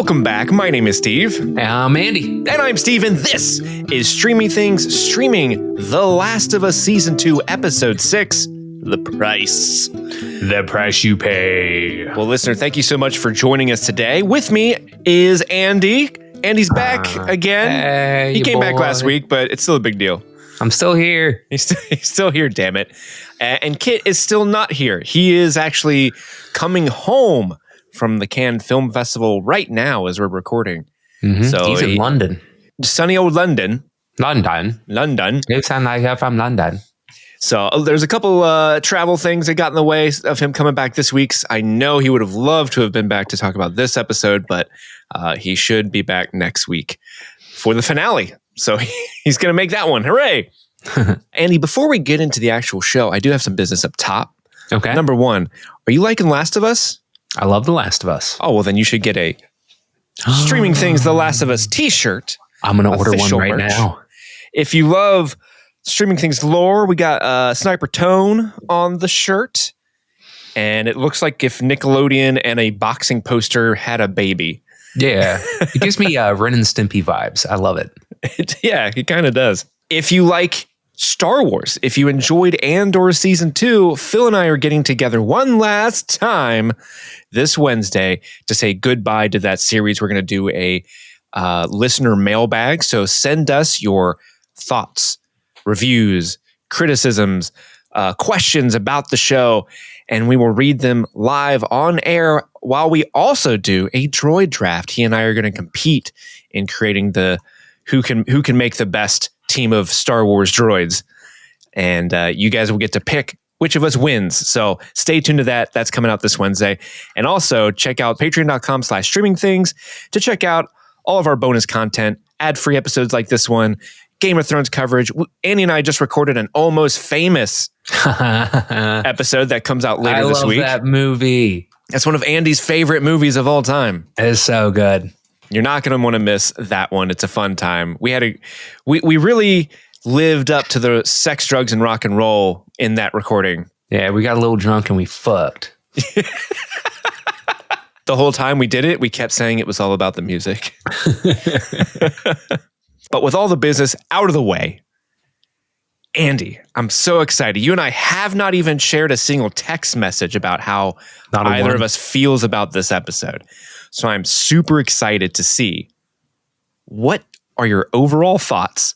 Welcome back. My name is Steve. I'm Andy. And I'm Steve, and this is Streaming Things, streaming The Last of Us Season 2, Episode 6, The Price. The price you pay. Well, listener, thank you so much for joining us today. With me is Andy. Andy's back again. Hey, he came back last week, but it's still a big deal. I'm still here. He's still here, damn it. And Kit is still not here. He is actually coming home from the Cannes Film Festival right now as we're recording. Mm-hmm. So he's in London. Sunny old London. London. You sound like you're from London. So there's a couple travel things that got in the way of him coming back this week. I know he would have loved to have been back to talk about this episode, but he should be back next week for the finale. So he's going to make that one. Hooray. Andy, before we get into the actual show, I do have some business up top. Okay. Number one, are you liking Last of Us? I love The Last of Us. Oh, well, then you should get a Streaming Things The Last of Us t-shirt. I'm going to order one right now. If you love Streaming Things lore, we got Sniper Tone on the shirt. And it looks like if Nickelodeon and a boxing poster had a baby. Yeah. It gives me Ren and Stimpy vibes. I love it. Yeah, it kind of does. If you like Star Wars, if you enjoyed Andor Season 2, Phil and I are getting together one last time this Wednesday to say goodbye to that series. We're going to do a listener mailbag. So send us your thoughts, reviews, criticisms, questions about the show, and we will read them live on air while we also do a droid draft. He and I are going to compete in creating the who can make the best team of Star Wars droids. And you guys will get to pick which of us wins. So stay tuned to that. That's coming out this Wednesday. And also check out patreon.com/streamingthings to check out all of our bonus content, ad-free episodes like this one, Game of Thrones coverage. Andy and I just recorded an Almost Famous episode that comes out later this week. I love that movie. That's one of Andy's favorite movies of all time. It is so good. You're not going to want to miss that one. It's a fun time. We really lived up to the sex, drugs, and rock and roll in that recording. Yeah, we got a little drunk and we fucked. The whole time we did it, we kept saying it was all about the music. But with all the business out of the way, Andy, I'm so excited. You and I have not even shared a single text message about how either of us feels about this episode. So I'm super excited to see what are your overall thoughts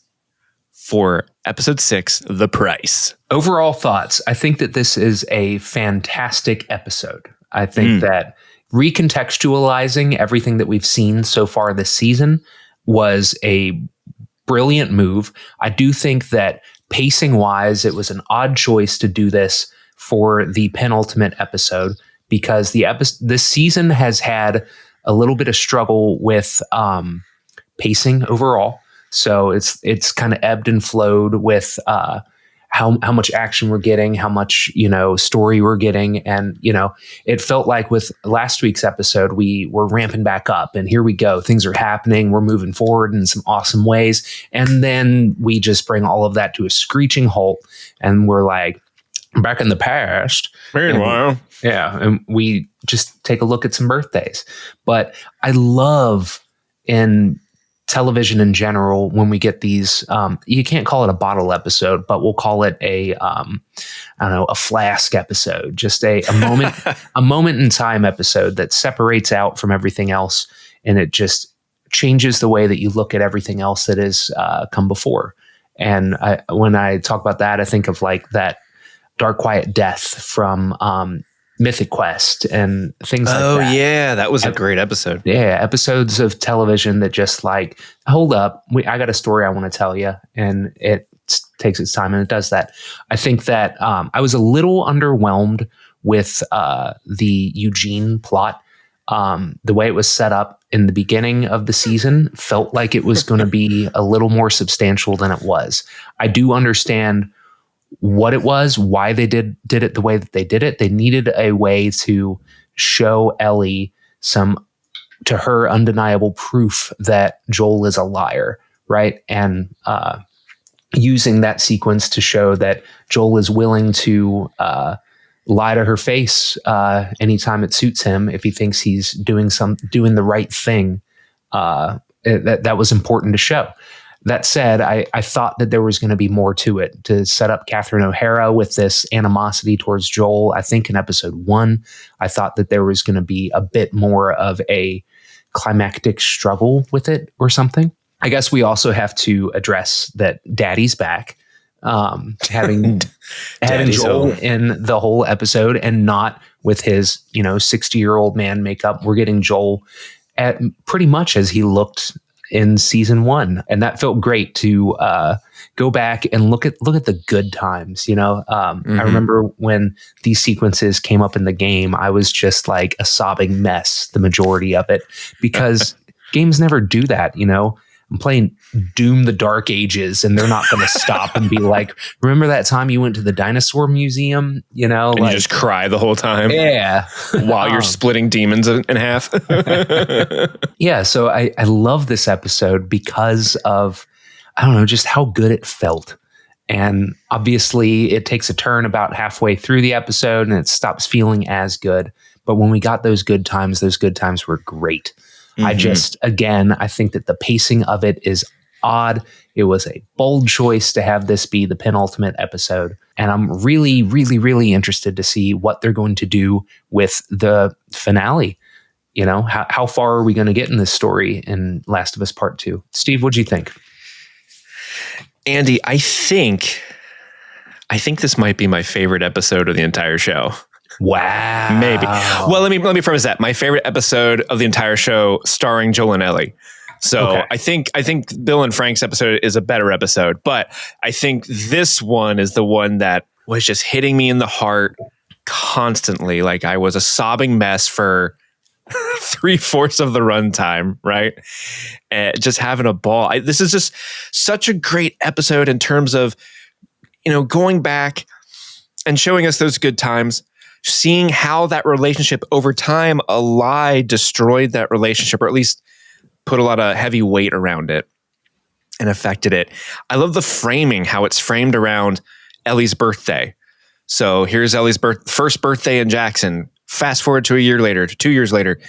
for episode 6, The Price. Overall thoughts. I think that this is a fantastic episode. I think that recontextualizing everything that we've seen so far this season was a brilliant move. I do think that pacing wise, it was an odd choice to do this for the penultimate episode because this season has had a little bit of struggle with pacing overall. So it's kind of ebbed and flowed with how much action we're getting, how much, story we're getting. And, it felt like with last week's episode, we were ramping back up and here we go. Things are happening. We're moving forward in some awesome ways. And then we just bring all of that to a screeching halt and we're like, back in the past. Meanwhile. And we just take a look at some birthdays. But I love in television in general when we get these, you can't call it a bottle episode, but we'll call it a flask episode, just a moment, a moment in time episode that separates out from everything else. And it just changes the way that you look at everything else that has come before. And when I talk about that, I think of like that Dark Quiet Death from Mythic Quest and things like that. Oh, yeah. That was a great episode. Yeah. Episodes of television that just like, hold up. I got a story I want to tell you. And it takes its time and it does that. I think that I was a little underwhelmed with the Eugene plot. The way it was set up in the beginning of the season felt like it was going to be a little more substantial than it was. I do understand what it was, why they did it the way that they did it. They needed a way to show Ellie to her undeniable proof that Joel is a liar, right? And using that sequence to show that Joel is willing to lie to her face anytime it suits him if he thinks he's doing the right thing. That was important to show. That said, I thought that there was going to be more to it, to set up Catherine O'Hara with this animosity towards Joel. I think in episode 1, I thought that there was going to be a bit more of a climactic struggle with it or something. I guess we also have to address that Daddy's back, having Joel in the whole episode and not with his 60-year-old man makeup. We're getting Joel at pretty much as he looked in season 1, and that felt great to go back and look at the good times. I remember when these sequences came up in the game, I was just like a sobbing mess the majority of it, because games never do that. I'm playing Doom the Dark Ages, and they're not going to stop and be like, remember that time you went to the dinosaur museum? And you just cry the whole time. Yeah. While you're splitting demons in half. Yeah. So I love this episode because of, I don't know, just how good it felt. And obviously it takes a turn about halfway through the episode and it stops feeling as good. But when we got those good times were great. Mm-hmm. I think that the pacing of it is odd. It was a bold choice to have this be the penultimate episode. And I'm really, really, really interested to see what they're going to do with the finale. How far are we going to get in this story in Last of Us Part 2? Steve, what'd you think? Andy, I think this might be my favorite episode of the entire show. Wow. Maybe. Well, let me preface that. My favorite episode of the entire show starring Joel and Ellie. So okay. I think Bill and Frank's episode is a better episode, but I think this one is the one that was just hitting me in the heart constantly. Like I was a sobbing mess for 3/4 of the runtime, right? And just having a ball. This is just such a great episode in terms of, going back and showing us those good times, seeing how that relationship over time, a lie destroyed that relationship, or at least put a lot of heavy weight around it and affected it. I love the framing, how it's framed around Ellie's birthday. So here's Ellie's first birthday in Jackson. Fast forward to 2 years later.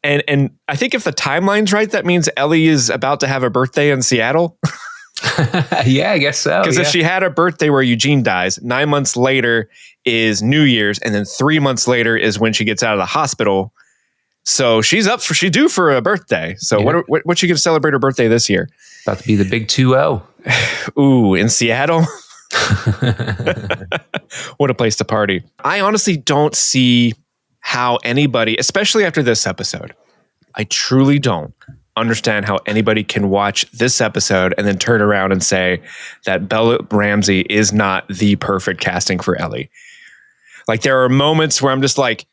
And I think if the timeline's right, that means Ellie is about to have a birthday in Seattle. Yeah, I guess so. Because if she had a birthday where Eugene dies, 9 months later is New Year's, and then 3 months later is when she gets out of the hospital. So she's due for a birthday. So yeah. What's she going to celebrate her birthday this year? About to be the big 2-0. Ooh, in Seattle? What a place to party. I honestly don't see how anybody, especially after this episode, I truly don't understand how anybody can watch this episode and then turn around and say that Bella Ramsey is not the perfect casting for Ellie. Like there are moments where I'm just like,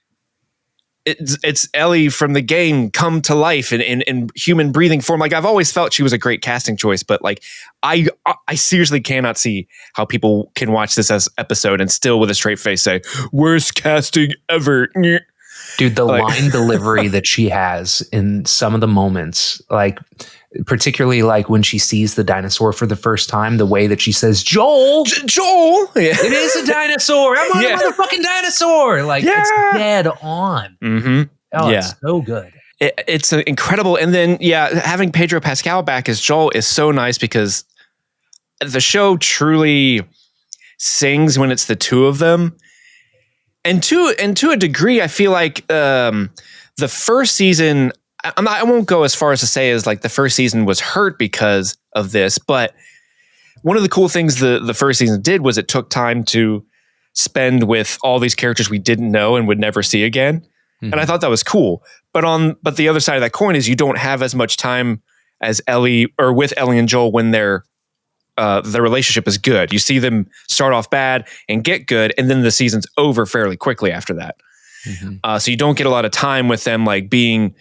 it's Ellie from the game come to life in human breathing form. Like I've always felt she was a great casting choice, but like I seriously cannot see how people can watch this as episode and still with a straight face say worst casting ever. Dude, the line delivery that she has in some of the moments, like particularly like when she sees the dinosaur for the first time, the way that she says, Joel, yeah. It is a dinosaur. I'm on a motherfucking dinosaur. Like it's dead on. Mm-hmm. Oh, it's so good. It's incredible. And then, having Pedro Pascal back as Joel is so nice because the show truly sings when it's the two of them. And to a degree, I feel like the first season, I won't go as far as to say as like the first season was hurt because of this, but one of the cool things the first season did was it took time to spend with all these characters we didn't know and would never see again. Mm-hmm. And I thought that was cool. But the other side of that coin is you don't have as much time as Ellie or with Ellie and Joel when the relationship is good. You see them start off bad and get good, and then the season's over fairly quickly after that. Mm-hmm. So you don't get a lot of time with them like being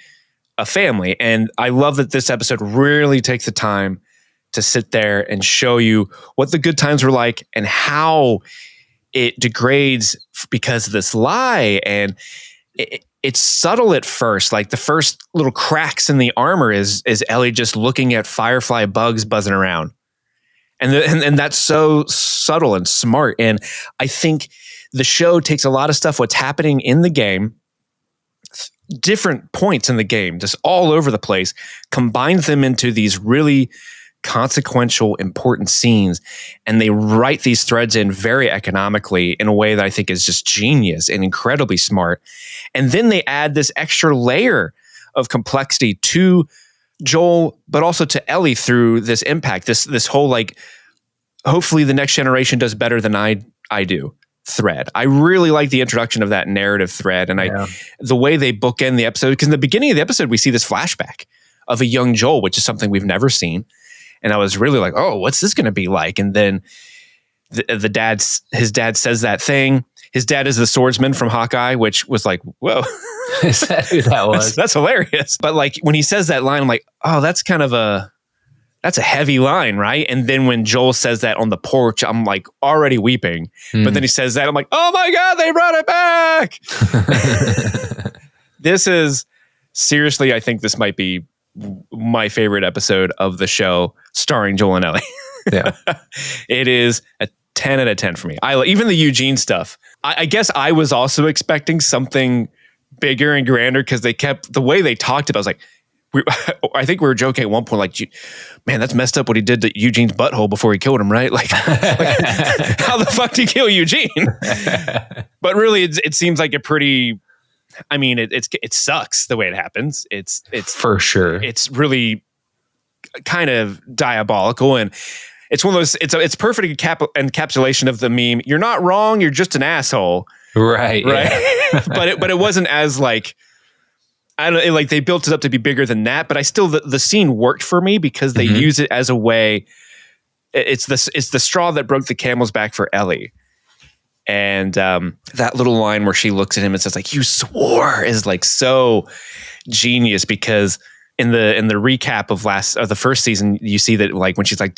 a family. And I love that this episode really takes the time to sit there and show you what the good times were like and how it degrades because of this lie. And it's subtle at first. Like the first little cracks in the armor is Ellie just looking at Firefly bugs buzzing around. And that's so subtle and smart. And I think the show takes a lot of stuff, what's happening in the game, different points in the game, just all over the place, combines them into these really consequential, important scenes. And they write these threads in very economically in a way that I think is just genius and incredibly smart. And then they add this extra layer of complexity to Joel, but also to Ellie through this impact, this whole like, hopefully the next generation does better than I do thread. I really like the introduction of that narrative thread, and the way they bookend the episode, because in the beginning of the episode we see this flashback of a young Joel, which is something we've never seen, and I was really like, oh, what's this going to be like? And then his dad says that thing. His dad is the swordsman from Hawkeye, which was like, whoa. Is that who that was? That's hilarious. But like when he says that line, I'm like, oh, that's a heavy line, right? And then when Joel says that on the porch, I'm like already weeping. But then he says that, I'm like, oh my God, they brought it back. This is seriously, I think this might be my favorite episode of the show starring Joel and Ellie. Yeah. It is a 10 out of 10 for me. Even the Eugene stuff. I guess I was also expecting something bigger and grander because the way they talked about it, I was like, I think we were joking at one point, like, man, that's messed up what he did to Eugene's butthole before he killed him, right? Like how the fuck did he kill Eugene? But really, it seems like a pretty, I mean, it sucks the way it happens. It's for sure. It's really kind of diabolical, and it's one of those. It's perfect encapsulation of the meme. You're not wrong. You're just an asshole. Right. Yeah. but it wasn't as like. I don't like they built it up to be bigger than that, but I still the scene worked for me because they use it as a way. It's the straw that broke the camel's back for Ellie, and that little line where she looks at him and says like "you swore" is like so genius because in the recap of the first season you see that like when she's like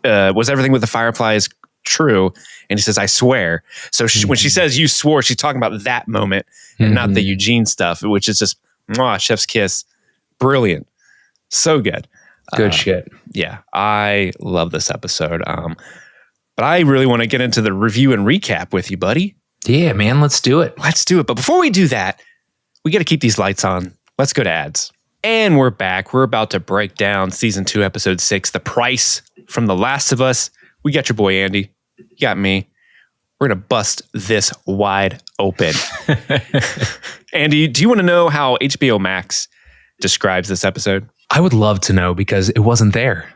was everything with the Fireflies true, and he says I swear. So when she says "you swore," she's talking about that moment and not the Eugene stuff, which is just. Mwah, chef's kiss. Brilliant. So good. Good shit. Yeah. I love this episode. But I really want to get into the review and recap with you, buddy. Yeah, man. Let's do it. But before we do that, we got to keep these lights on. Let's go to ads. And we're back. We're about to break down season 2, episode 6, The Price from The Last of Us. We got your boy, Andy. You got me. We're going to bust this wide open. Andy, do you want to know how HBO Max describes this episode? I would love to know because it wasn't there.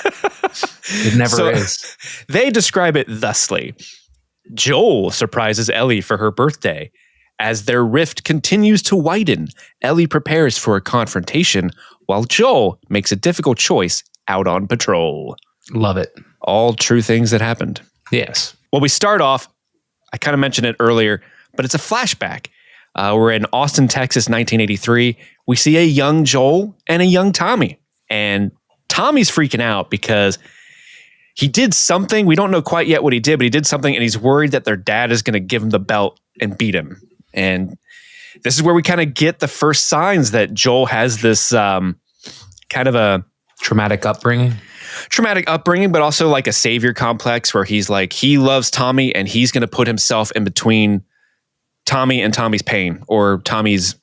It never is. They describe it thusly. Joel surprises Ellie for her birthday. As their rift continues to widen, Ellie prepares for a confrontation while Joel makes a difficult choice out on patrol. Love it. All true things that happened. Yes. Well, we start off, I kind of mentioned it earlier, but it's a flashback. We're in Austin, Texas, 1983. We see a young Joel and a young Tommy. And Tommy's freaking out because he did something. We don't know quite yet what he did, but he did something, and he's worried that their dad is going to give him the belt and beat him. And this is where we kind of get the first signs that Joel has this kind of a traumatic upbringing, but also like a savior complex where he's like, he loves Tommy and he's going to put himself in between Tommy and Tommy's pain or Tommy's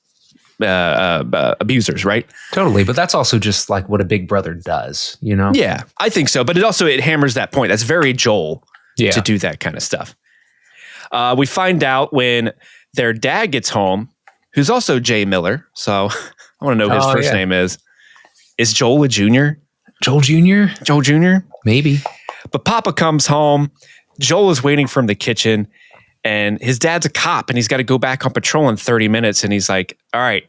abusers, right? Totally. But that's also just like what a big brother does, you know? Yeah, I think so. But it hammers that point. That's very Joel to do that kind of stuff. We find out when their dad gets home, who's also Jay Miller. So I want to know who his first name is. Is Joel a junior? Joel Jr.? Joel Jr.? Maybe. But Papa comes home. Joel is waiting for him in the kitchen. And his dad's a cop. And he's got to go back on patrol in 30 minutes. And he's like, all right,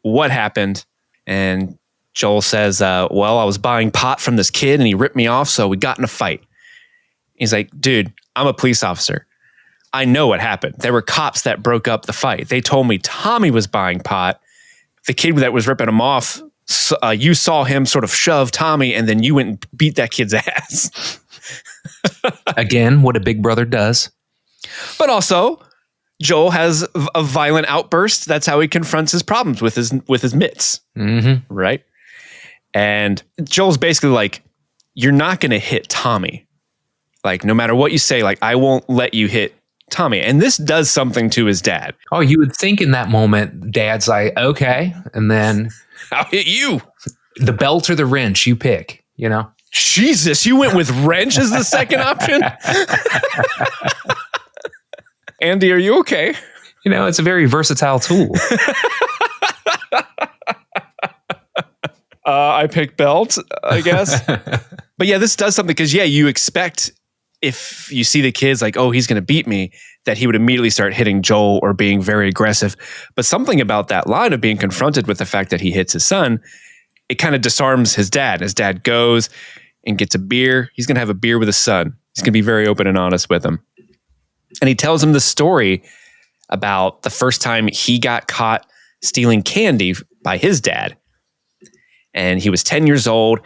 what happened? And Joel says, well, I was buying pot from this kid. And he ripped me off. So we got in a fight. He's like, dude, I'm a police officer. I know what happened. There were cops that broke up the fight. They told me Tommy was buying pot. The kid that was ripping him off, you saw him sort of shove Tommy, and then you went and beat that kid's ass. Again, what a big brother does. But also, Joel has a violent outburst. That's how he confronts his problems with his mitts, right? And Joel's basically like, you're not going to hit Tommy. Like, no matter what you say, like, I won't let you hit Tommy. And this does something to his dad. Oh, you would think in that moment, Dad's like, okay. And then I'll hit you. The belt or the wrench, you pick, you know? Jesus, you went with wrench as the second option? Andy, are you okay? You know, it's a very versatile tool. I picked belt, I guess. But yeah, this does something because, you expect if you see the kids like, oh, he's going to beat me, that he would immediately start hitting Joel or being very aggressive. But something about that line of being confronted with the fact that he hits his son, it kind of disarms his dad. His dad goes and gets a beer. He's going to have a beer with his son. He's going to be very open and honest with him. And he tells him the story about the first time he got caught stealing candy by his dad. And he was 10 years old.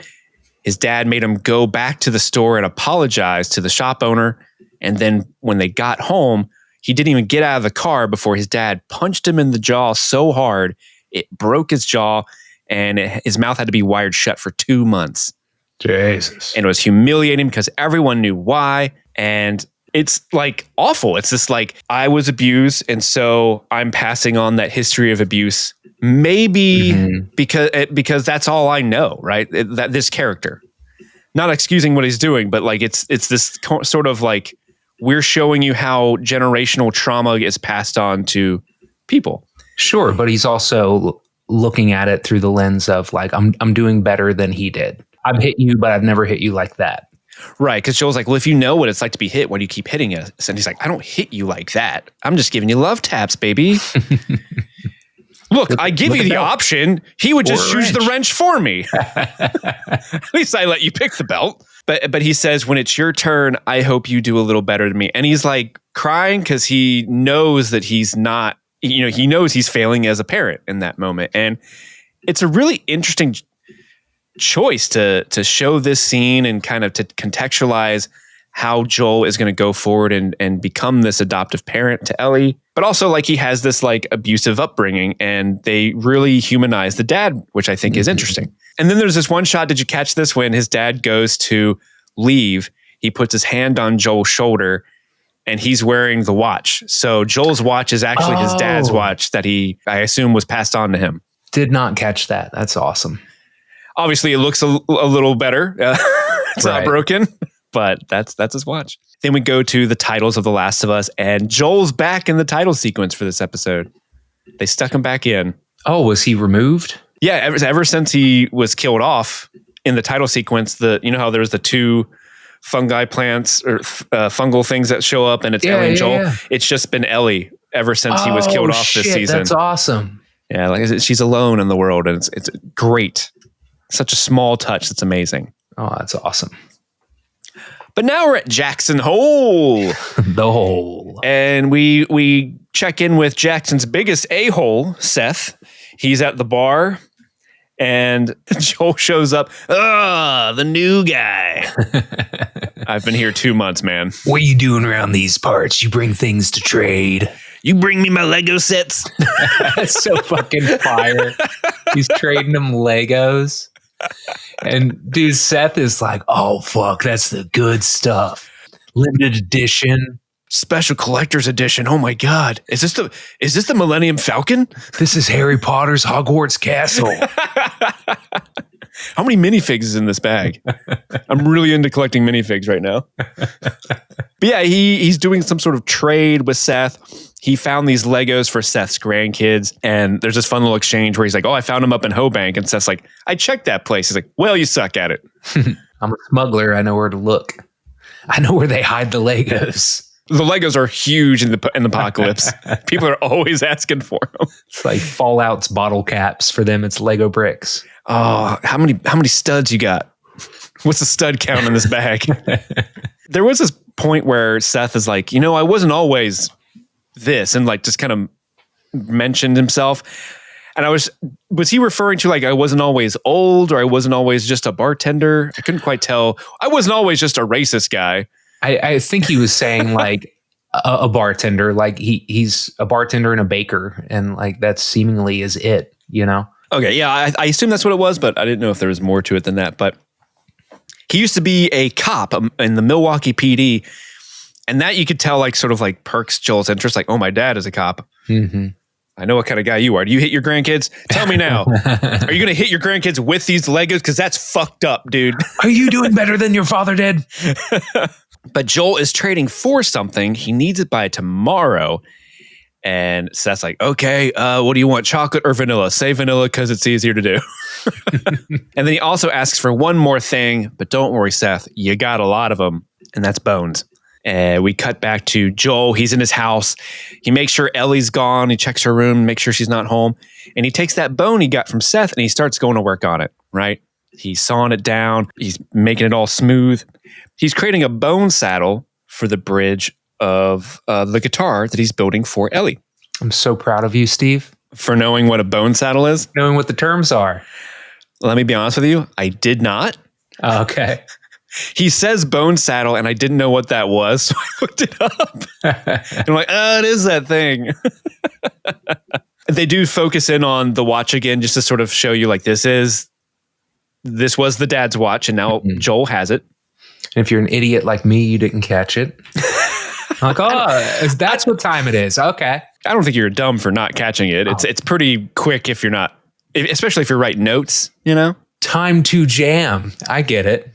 His dad made him go back to the store and apologize to the shop owner. And then when they got home, he didn't even get out of the car before his dad punched him in the jaw so hard, it broke his jaw, and his mouth had to be wired shut for 2 months. Jesus. And it was humiliating because everyone knew why. And it's like awful. It's just like, I was abused, and so I'm passing on that history of abuse. Maybe because that's all I know, right? That this character, not excusing what he's doing, but like it's this sort of like, we're showing you how generational trauma is passed on to people. Sure, but he's also looking at it through the lens of like, I'm doing better than he did. I've hit you, but I've never hit you like that. Right, because Joel's like, well, if you know what it's like to be hit, why do you keep hitting us? And he's like, I don't hit you like that. I'm just giving you love taps, baby. Look, I give you the option. He would just choose the wrench for me. At least I let you pick the belt. But he says, when it's your turn, I hope you do a little better than me. And he's like crying because he knows that he's not, he knows he's failing as a parent in that moment. And it's a really interesting choice to show this scene and kind of to contextualize how Joel is going to go forward and become this adoptive parent to Ellie. But also, like, he has this like abusive upbringing, and they really humanize the dad, which I think is interesting. And then there's this one shot. Did you catch this? When his dad goes to leave, he puts his hand on Joel's shoulder, and he's wearing the watch. So Joel's watch is actually his dad's watch that I assume was passed on to him. Did not catch that. That's awesome. Obviously, it looks a little better. It's not broken. But that's his watch. Then we go to the titles of The Last of Us, and Joel's back in the title sequence for this episode. They stuck him back in. Oh, was he removed? Yeah, ever since he was killed off in the title sequence, you know how there's the two fungi plants or fungal things that show up, and it's Ellie and Joel? Yeah. It's just been Ellie ever since he was killed off this season. That's awesome. Yeah, like she's alone in the world, and it's great. Such a small touch that's amazing. Oh, that's awesome. But now we're at Jackson Hole. The hole. And we check in with Jackson's biggest a-hole, Seth. He's at the bar, and Joel shows up. The new guy. I've been here 2 months, man. What are you doing around these parts? You bring things to trade. You bring me my Lego sets. That's so fucking fire. He's trading them Legos. And dude, Seth is like, oh fuck, that's the good stuff. Limited edition, special collector's edition. Oh my god, is this the Millennium Falcon? This is Harry Potter's Hogwarts Castle. How many minifigs is in this bag? I'm really into collecting minifigs right now. But yeah, he's doing some sort of trade with Seth. He found these Legos for Seth's grandkids, and there's this fun little exchange where he's like, oh, I found them up in Hobank. And Seth's like, I checked that place. He's like, well, you suck at it. I'm a smuggler. I know where to look. I know where they hide the Legos. The Legos are huge in the apocalypse. People are always asking for them. It's like Fallout's bottle caps. For them, it's Lego bricks. Oh, how many studs you got? What's the stud count in this bag? There was this point where Seth is like, I wasn't always this, and like just kind of mentioned himself. And was he referring to like I wasn't always old, or I wasn't always just a bartender? I couldn't quite tell. I wasn't always just a racist guy. I think he was saying like a bartender, like he's a bartender and a baker, and like that seemingly is it, Okay, yeah, I assume that's what it was, but I didn't know if there was more to it than that. But He used to be a cop in the Milwaukee PD. And that you could tell like sort of like perks Joel's interest. Like, oh, my dad is a cop. Mm-hmm. I know what kind of guy you are. Do you hit your grandkids? Tell me now. Are you going to hit your grandkids with these Legos? Because that's fucked up, dude. Are you doing better than your father did? But Joel is trading for something. He needs it by tomorrow. And Seth's like, okay, what do you want? Chocolate or vanilla? Say vanilla because it's easier to do. And then he also asks for one more thing. But don't worry, Seth. You got a lot of them. And that's bones. We cut back to Joel. He's in his house. He makes sure Ellie's gone. He checks her room, makes sure she's not home. And he takes that bone he got from Seth and he starts going to work on it, right? He's sawing it down. He's making it all smooth. He's creating a bone saddle for the bridge of the guitar that he's building for Ellie. I'm so proud of you, Steve. For knowing what a bone saddle is? Knowing what the terms are. Let me be honest with you. I did not. Okay. He says bone saddle, and I didn't know what that was, so I looked it up. And I'm like, oh, it is that thing. They do focus in on the watch again, just to sort of show you, like, this was the dad's watch, and now Joel has it. And if you're an idiot like me, you didn't catch it. I'm like, oh, that's what time it is. Okay. I don't think you're dumb for not catching it. It's pretty quick if you're not, especially if you're writing notes, you know? Time to jam. I get it.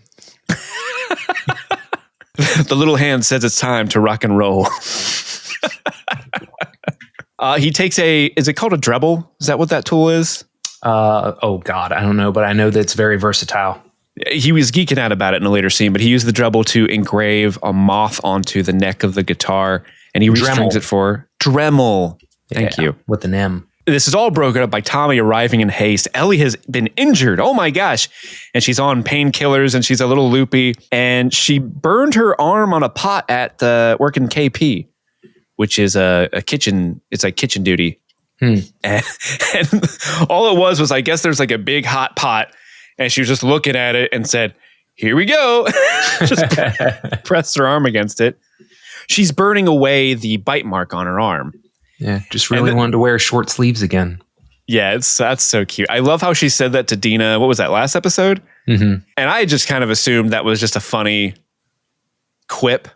The little hand says it's time to rock and roll. He takes is it called a Dremel? Is that what that tool is? Oh God, I don't know, but I know that it's very versatile. He was geeking out about it in a later scene, but he used the Dremel to engrave a moth onto the neck of the guitar, and he restrings it for Dremel. Thank you. With an M. This is all broken up by Tommy arriving in haste. Ellie has been injured. Oh my gosh. And she's on painkillers and she's a little loopy. And she burned her arm on a pot at the work in KP, which is a kitchen. It's like kitchen duty. And all it was I guess there's like a big hot pot. And she was just looking at it and said, here we go. Just pressed her arm against it. She's burning away the bite mark on her arm. Yeah, just really wanted to wear short sleeves again. Yeah, that's so cute. I love how she said that to Dina. What was that, last episode? Mm-hmm. And I just kind of assumed that was just a funny quip.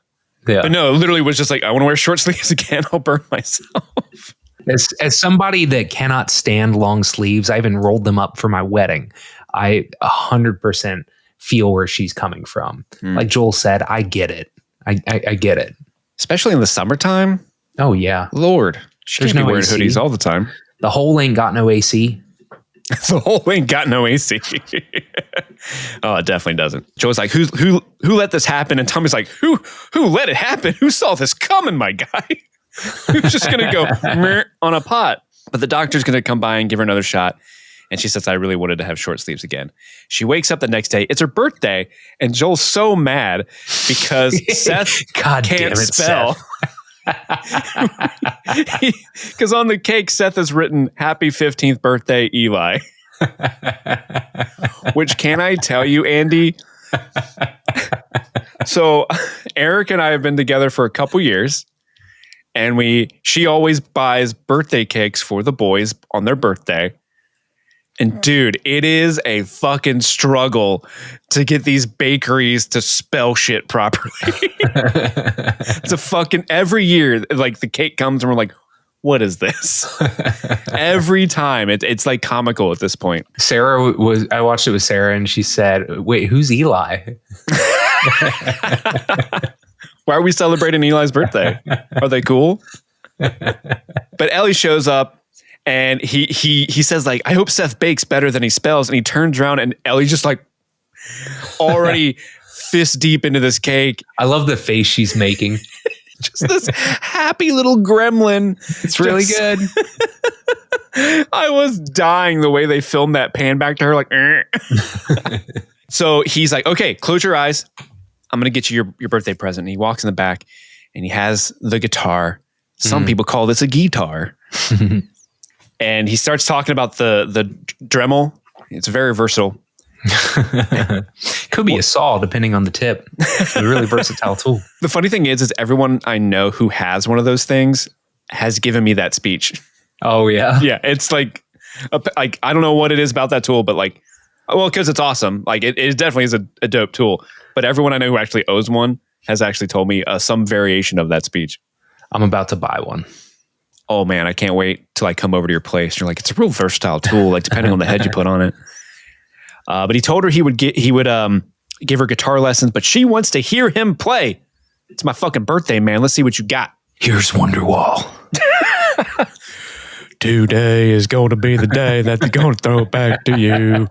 Yeah. But no, it literally was just like, I want to wear short sleeves again. I'll burn myself. As somebody that cannot stand long sleeves, I even rolled them up for my wedding. I 100% feel where she's coming from. Like Joel said, I get it. I get it. Especially in the summertime. Oh, yeah. Lord. She can't be wearing AC. hoodies all the time. The hole ain't got no AC. The hole ain't got no AC. Oh, it definitely doesn't. Joe's like, who let this happen? And Tommy's like, who let it happen? Who saw this coming, my guy? Who's just going to go on a pot? But the doctor's going to come by and give her another shot. And she says, I really wanted to have short sleeves again. She wakes up the next day. It's her birthday. And Joel's so mad because Seth can't spell. Because on the cake, Seth has written happy 15th birthday, Eli. Which, can I tell you, Andy? So Eric and I have been together for a couple years, and she always buys birthday cakes for the boys on their birthday. And dude, it is a fucking struggle to get these bakeries to spell shit properly. It's a fucking, every year, like the cake comes and we're like, what is this? Every time. It's like comical at this point. I watched it with Sarah and she said, wait, who's Eli? Why are we celebrating Eli's birthday? Are they cool? But Ellie shows up. And he says, like, I hope Seth bakes better than he spells. And he turns around and Ellie's just like already fist deep into this cake. I love the face she's making. Just this happy little gremlin. It's really good. I was dying the way they filmed that pan back to her. Like, So he's like, okay, close your eyes. I'm going to get you your birthday present. And he walks in the back and he has the guitar. Some people call this a guitar. And he starts talking about the Dremel. It's very versatile. Could be a saw, depending on the tip. It's a really versatile tool. The funny thing is everyone I know who has one of those things has given me that speech. Oh, yeah? Yeah, it's like I don't know what it is about that tool, but like Well, because it's awesome. Like it definitely is a dope tool. But everyone I know who actually owns one has actually told me some variation of that speech. I'm about to buy one. Oh man, I can't wait till I come over to your place. You're like, it's a real versatile tool, like depending on the head you put on it. But he told her he would give her guitar lessons, but she wants to hear him play. It's my fucking birthday, man. Let's see what you got. Here's Wonderwall. Today is going to be the day that they're going to throw it back to you.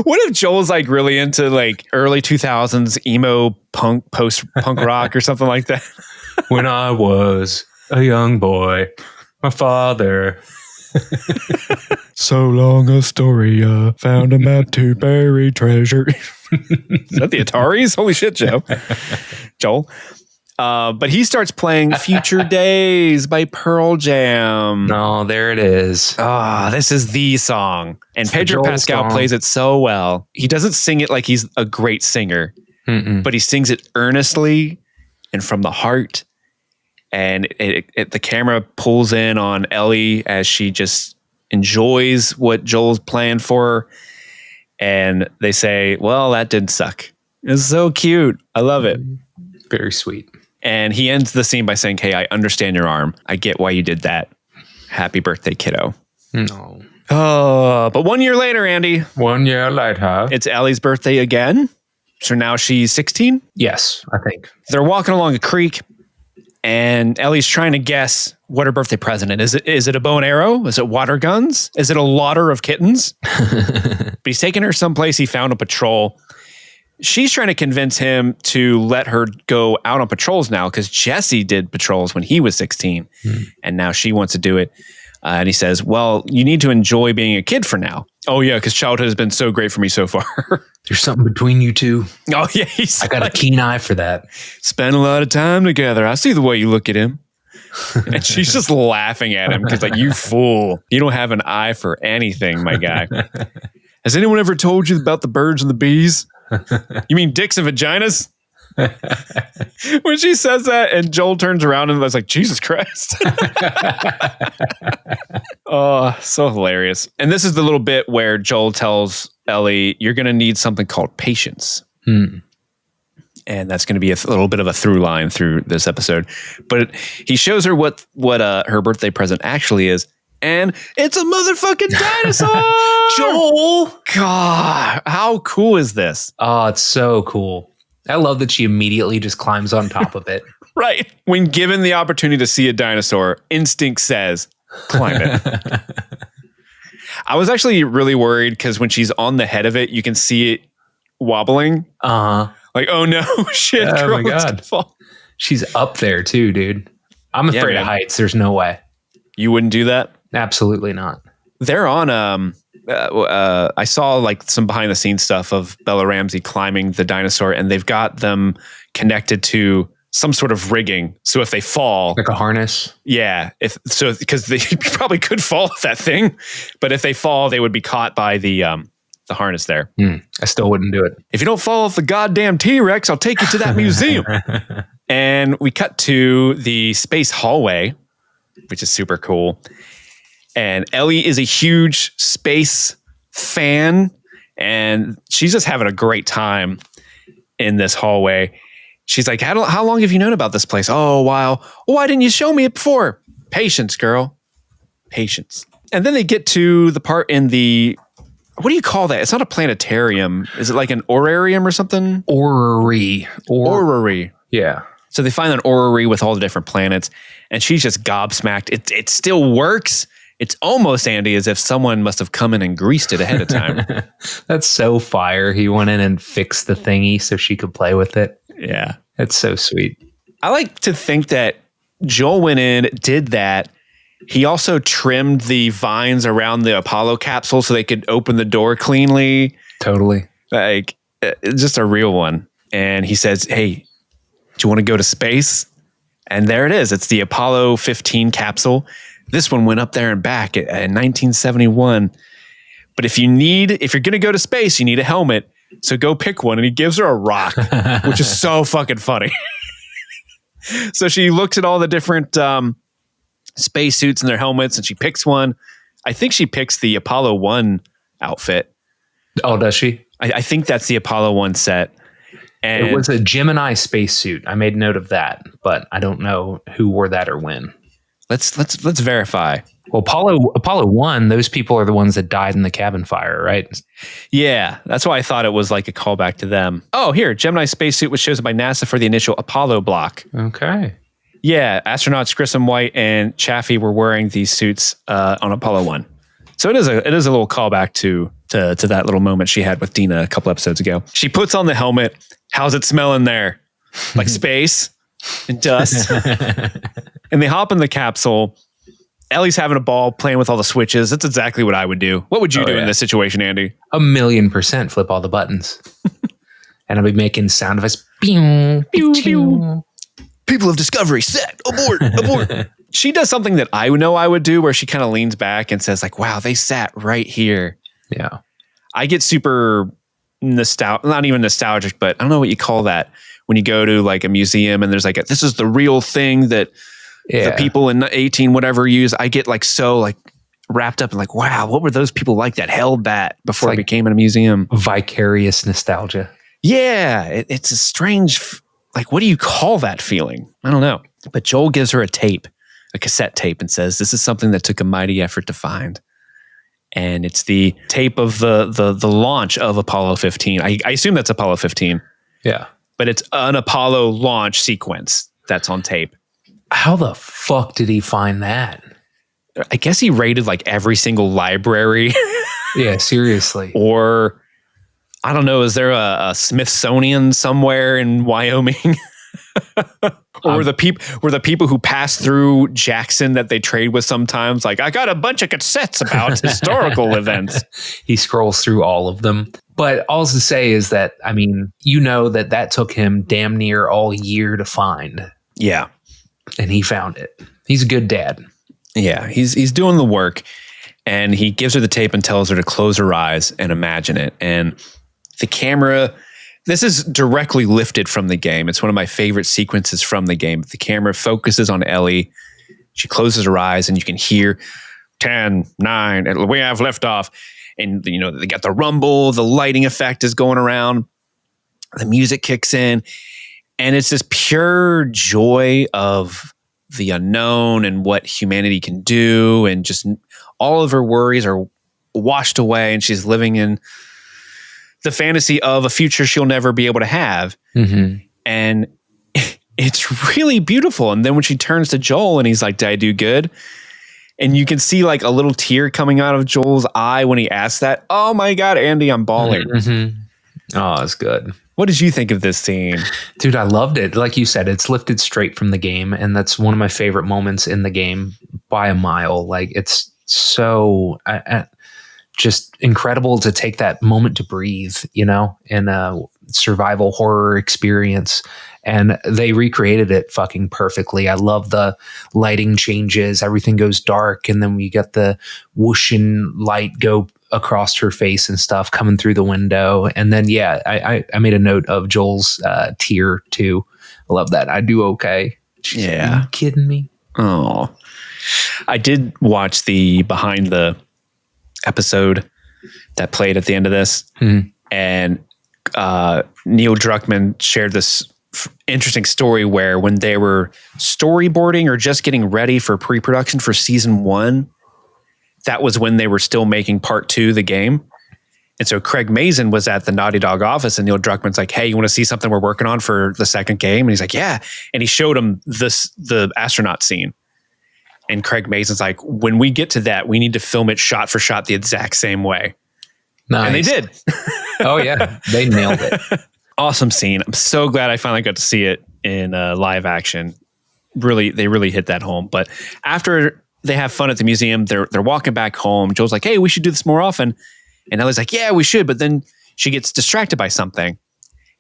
What if Joel's like really into like early 2000s emo punk, post-punk rock or something like that? When I was a young boy, my father. So long Astoria, found him out to bury treasure. Is that the Ataris? Holy shit, Joel. But he starts playing Future Days by Pearl Jam. No, there it is. This is the song. And It's Pedro Pascal song. plays it so well. He doesn't sing it like he's a great singer, but he sings it earnestly and from the heart. And the camera pulls in on Ellie as she just enjoys what Joel's playing for her. And they say, well, that did suck. It's so cute. I love it. Very sweet. And he ends the scene by saying, hey, I understand your arm. I get why you did that. Happy birthday, kiddo. No. Oh, but 1 year later, Andy. 1 year later. It's Ellie's birthday again. So now she's 16. Yes, I think. They're walking along a creek, and Ellie's trying to guess what her birthday present is. Is it a bow and arrow? Is it water guns? Is it a lauder of kittens? But he's taking her someplace he found on patrol. She's trying to convince him to let her go out on patrols now because Jesse did patrols when he was 16, and now she wants to do it. And he says, well, you need to enjoy being a kid for now. Oh, yeah, because childhood has been so great for me so far. There's something between you two. Oh, yeah. I got a keen eye for that. Spend a lot of time together. I see the way you look at him. And she's just laughing at him because, like, you fool. You don't have an eye for anything, my guy. Has anyone ever told you about the birds and the bees? You mean dicks and vaginas? When she says that and Joel turns around and was like, Jesus Christ. Oh, so hilarious. And this is the little bit where Joel tells Ellie, you're going to need something called patience. And that's going to be a little bit of a through line through this episode. But he shows her what her birthday present actually is. And it's a motherfucking dinosaur. Joel! God, how cool is this? Oh, it's so cool. I love that she immediately just climbs on top of it. Right. When given the opportunity to see a dinosaur, instinct says, climb it. I was actually really worried because when she's on the head of it, you can see it wobbling. Like, oh no, shit. Oh girl, my it's God. gonna fall. She's up there too, dude. I'm afraid of heights. There's no way. You wouldn't do that? Absolutely not. They're on, I saw like some behind the scenes stuff of Bella Ramsey climbing the dinosaur, and they've got them connected to some sort of rigging. So if they fall, Like a harness. yeah, because they probably could fall off that thing, but if they fall, they would be caught by the harness there. I still wouldn't do it. If you don't fall off the goddamn T-Rex, I'll take you to that museum. And we cut to the space hallway, which is super cool. And Ellie is a huge space fan, and she's just having a great time in this hallway. She's like, how long have you known about this place? Oh, a while. Why didn't you show me it before? Patience, girl. Patience. And then they get to the part in the, what do you call that? It's not a planetarium. Is it like an orarium or something? Orrery. Orrery. Yeah. So they find an orrery with all the different planets, and she's just gobsmacked. It still works. It's almost, Andy, as if someone must have come in and greased it ahead of time. That's so fire. He went in and fixed the thingy so she could play with it. Yeah. That's so sweet. I like to think that Joel went in, did that. He also trimmed the vines around the Apollo capsule so they could open the door cleanly. Totally. Like, just a real one. And he says, hey, do you want to go to space? And there it is. It's the Apollo 15 capsule. This one went up there and back in 1971. But if you're going to go to space, you need a helmet. So go pick one. And he gives her a rock, which is so fucking funny. So she looks at all the different space suits and their helmets, and she picks one. I think she picks the Apollo 1 outfit. Oh, does she? I think that's the Apollo 1 set. And it was a Gemini spacesuit. I made note of that, but I don't know who wore that or when. Let's verify. Well, Apollo 1, those people are the ones that died in the cabin fire, right? Yeah, that's why I thought it was like a callback to them. Oh, here, Gemini spacesuit was chosen by NASA for the initial Apollo block. Okay. Yeah, astronauts Grissom White and Chaffee were wearing these suits on Apollo 1. So it is a little callback to that little moment she had with Dina a couple episodes ago. She puts on the helmet. How's it smell in there? Like space and dust. And they hop in the capsule. Ellie's having a ball playing with all the switches. That's exactly what I would do. What would you do in this situation, Andy? 1,000,000% flip all the buttons. And I'll be making sound effects. Pew, pew, pew. People of Discovery, set, abort. She does something that I know I would do where she kind of leans back and says like, wow, they sat right here. Yeah. I get super not even nostalgic, but I don't know what you call that when you go to like a museum and there's like, this is the real thing that the people in 18 whatever use. I get like so like wrapped up in like, wow, what were those people like that held that before it became in a museum? Vicarious nostalgia. Yeah, it's a strange, like, what do you call that feeling? I don't know. But Joel gives her a cassette tape, and says, this is something that took a mighty effort to find. And it's the tape of the launch of Apollo 15. I assume that's Apollo 15. Yeah. But it's an Apollo launch sequence that's on tape. How the fuck did he find that? I guess he raided like every single library. Yeah, seriously. Or, I don't know, is there a Smithsonian somewhere in Wyoming? Or were the people who pass through Jackson that they trade with sometimes like, I got a bunch of cassettes about historical events. He scrolls through all of them. But all to say is that, I mean, that took him damn near all year to find. Yeah. And he found it. He's a good dad. Yeah, he's doing the work, and he gives her the tape and tells her to close her eyes and imagine it. And the camera, this is directly lifted from the game. It's one of my favorite sequences from the game. The camera focuses on Ellie. She closes her eyes, and you can hear 10, 9, and we have liftoff. And, you know, they got the rumble, the lighting effect is going around, the music kicks in, and it's this pure joy of the unknown and what humanity can do. And just all of her worries are washed away, and she's living in the fantasy of a future she'll never be able to have. Mm-hmm. And it's really beautiful. And then when she turns to Joel and he's like, did I do good? And you can see like a little tear coming out of Joel's eye when he asks that. Oh my God, Andy, I'm bawling. Mm-hmm. Oh, it's good. What did you think of this scene? Dude, I loved it. Like you said, it's lifted straight from the game. And that's one of my favorite moments in the game by a mile. Like, it's so just incredible to take that moment to breathe, you know, in a survival horror experience. And they recreated it fucking perfectly. I love the lighting changes. Everything goes dark. And then we get the whooshing light go across her face and stuff coming through the window. And then, yeah, I made a note of Joel's tear too. I love that. I do okay. Yeah. Are you kidding me? Oh, I did watch the behind the episode that played at the end of this. Mm-hmm. And Neil Druckmann shared this interesting story where when they were storyboarding or just getting ready for pre-production for season 1, that was when they were still making part 2, the game. And so Craig Mazin was at the Naughty Dog office, and Neil Druckmann's like, hey, you want to see something we're working on for the second game? And he's like, yeah. And he showed him the astronaut scene. And Craig Mazin's like, when we get to that, we need to film it shot for shot the exact same way. Nice. And they did. Oh yeah. They nailed it. Awesome scene. I'm so glad I finally got to see it in live action. Really, they really hit that home. But after they have fun at the museum, they're walking back home. Joel's like, hey, we should do this more often. And Ellie's like, yeah, we should. But then she gets distracted by something.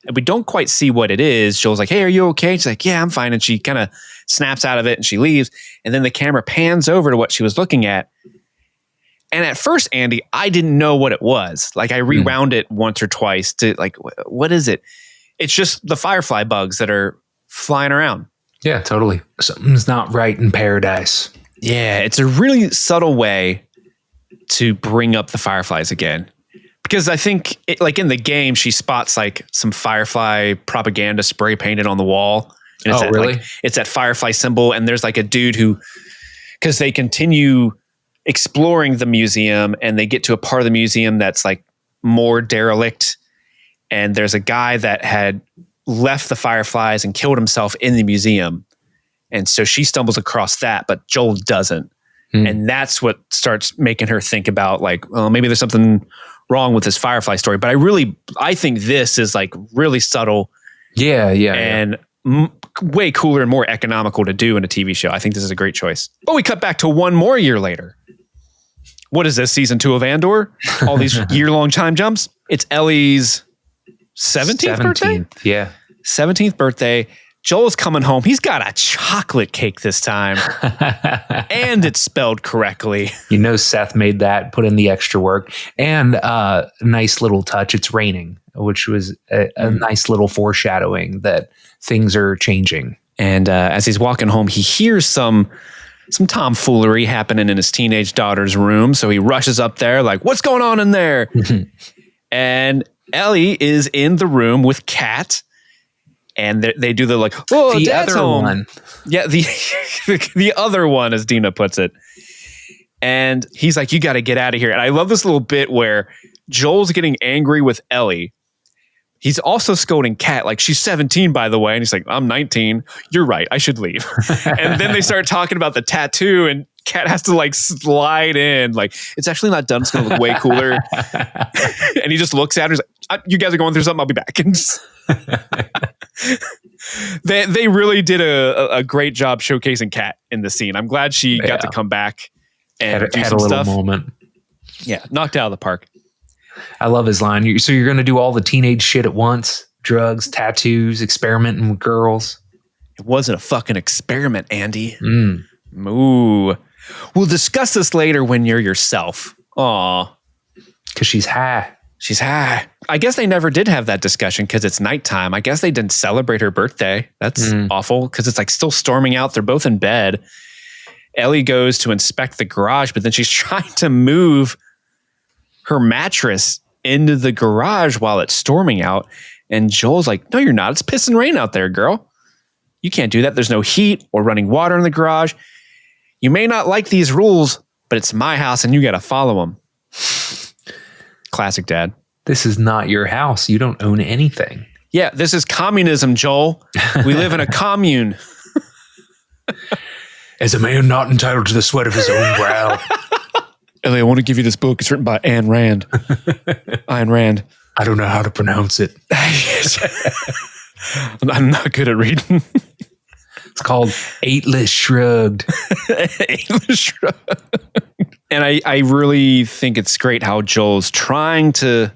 And we don't quite see what it is. Joel's like, hey, are you okay? She's like, yeah, I'm fine. And she kind of snaps out of it and she leaves. And then the camera pans over to what she was looking at. And at first, Andy, I didn't know what it was. Like, I rewound it once or twice to like, what is it? It's just the Firefly bugs that are flying around. Yeah, totally. Something's not right in paradise. Yeah, it's a really subtle way to bring up the Fireflies again. Because I think, in the game, she spots like some Firefly propaganda spray painted on the wall. And it's really? It's that Firefly symbol. And there's like a dude who, because they continue exploring the museum and they get to a part of the museum that's like more derelict. And there's a guy that had left the Fireflies and killed himself in the museum. And so she stumbles across that, but Joel doesn't. And that's what starts making her think about like, well, maybe there's something wrong with this Firefly story. But I think this is like really subtle. And way cooler and more economical to do in a TV show. I think this is a great choice. But we cut back to one more year later. What is this, season 2 of Andor? All these year-long time jumps. It's Ellie's 17th birthday? Yeah. 17th birthday. Joel's coming home. He's got a chocolate cake this time. And it's spelled correctly. Seth made that, put in the extra work. And a nice little touch. It's raining, which was a nice little foreshadowing that things are changing. And as he's walking home, he hears some tomfoolery happening in his teenage daughter's room. So he rushes up there like, what's going on in there? And Ellie is in the room with Kat. And they do the like, oh, the Dad's other home. One. Yeah, the other one, as Dina puts it. And he's like, you got to get out of here. And I love this little bit where Joel's getting angry with Ellie. He's also scolding Kat, like, she's 17, by the way. And he's like, I'm 19. You're right. I should leave. And then they start talking about the tattoo, and Kat has to like slide in. Like, it's actually not done. It's going to look way cooler. And he just looks at her. He's like, you guys are going through something. I'll be back. And they really did a great job showcasing Kat in the scene. I'm glad she got to come back and do some a little stuff. Moment. Yeah, knocked out of the park. I love his line. So you're going to do all the teenage shit at once? Drugs, tattoos, experimenting with girls? It wasn't a fucking experiment, Andy. Ooh. We'll discuss this later when you're yourself. Aw. Because she's high. She's high. I guess they never did have that discussion because it's nighttime. I guess they didn't celebrate her birthday. That's awful because it's like still storming out. They're both in bed. Ellie goes to inspect the garage, but then she's trying to move her mattress into the garage while it's storming out. And Joel's like, no, you're not. It's pissing rain out there, girl. You can't do that. There's no heat or running water in the garage. You may not like these rules, but it's my house and you got to follow them. Classic dad. This is not your house. You don't own anything. Yeah, this is communism, Joel. We live in a commune. As a man not entitled to the sweat of his own brow. Ellie, I want to give you this book. It's written by Ayn Rand. Ayn Rand. I don't know how to pronounce it. I'm not good at reading. It's called Atlas Shrugged. Atlas Shrugged. And I really think it's great how Joel's trying to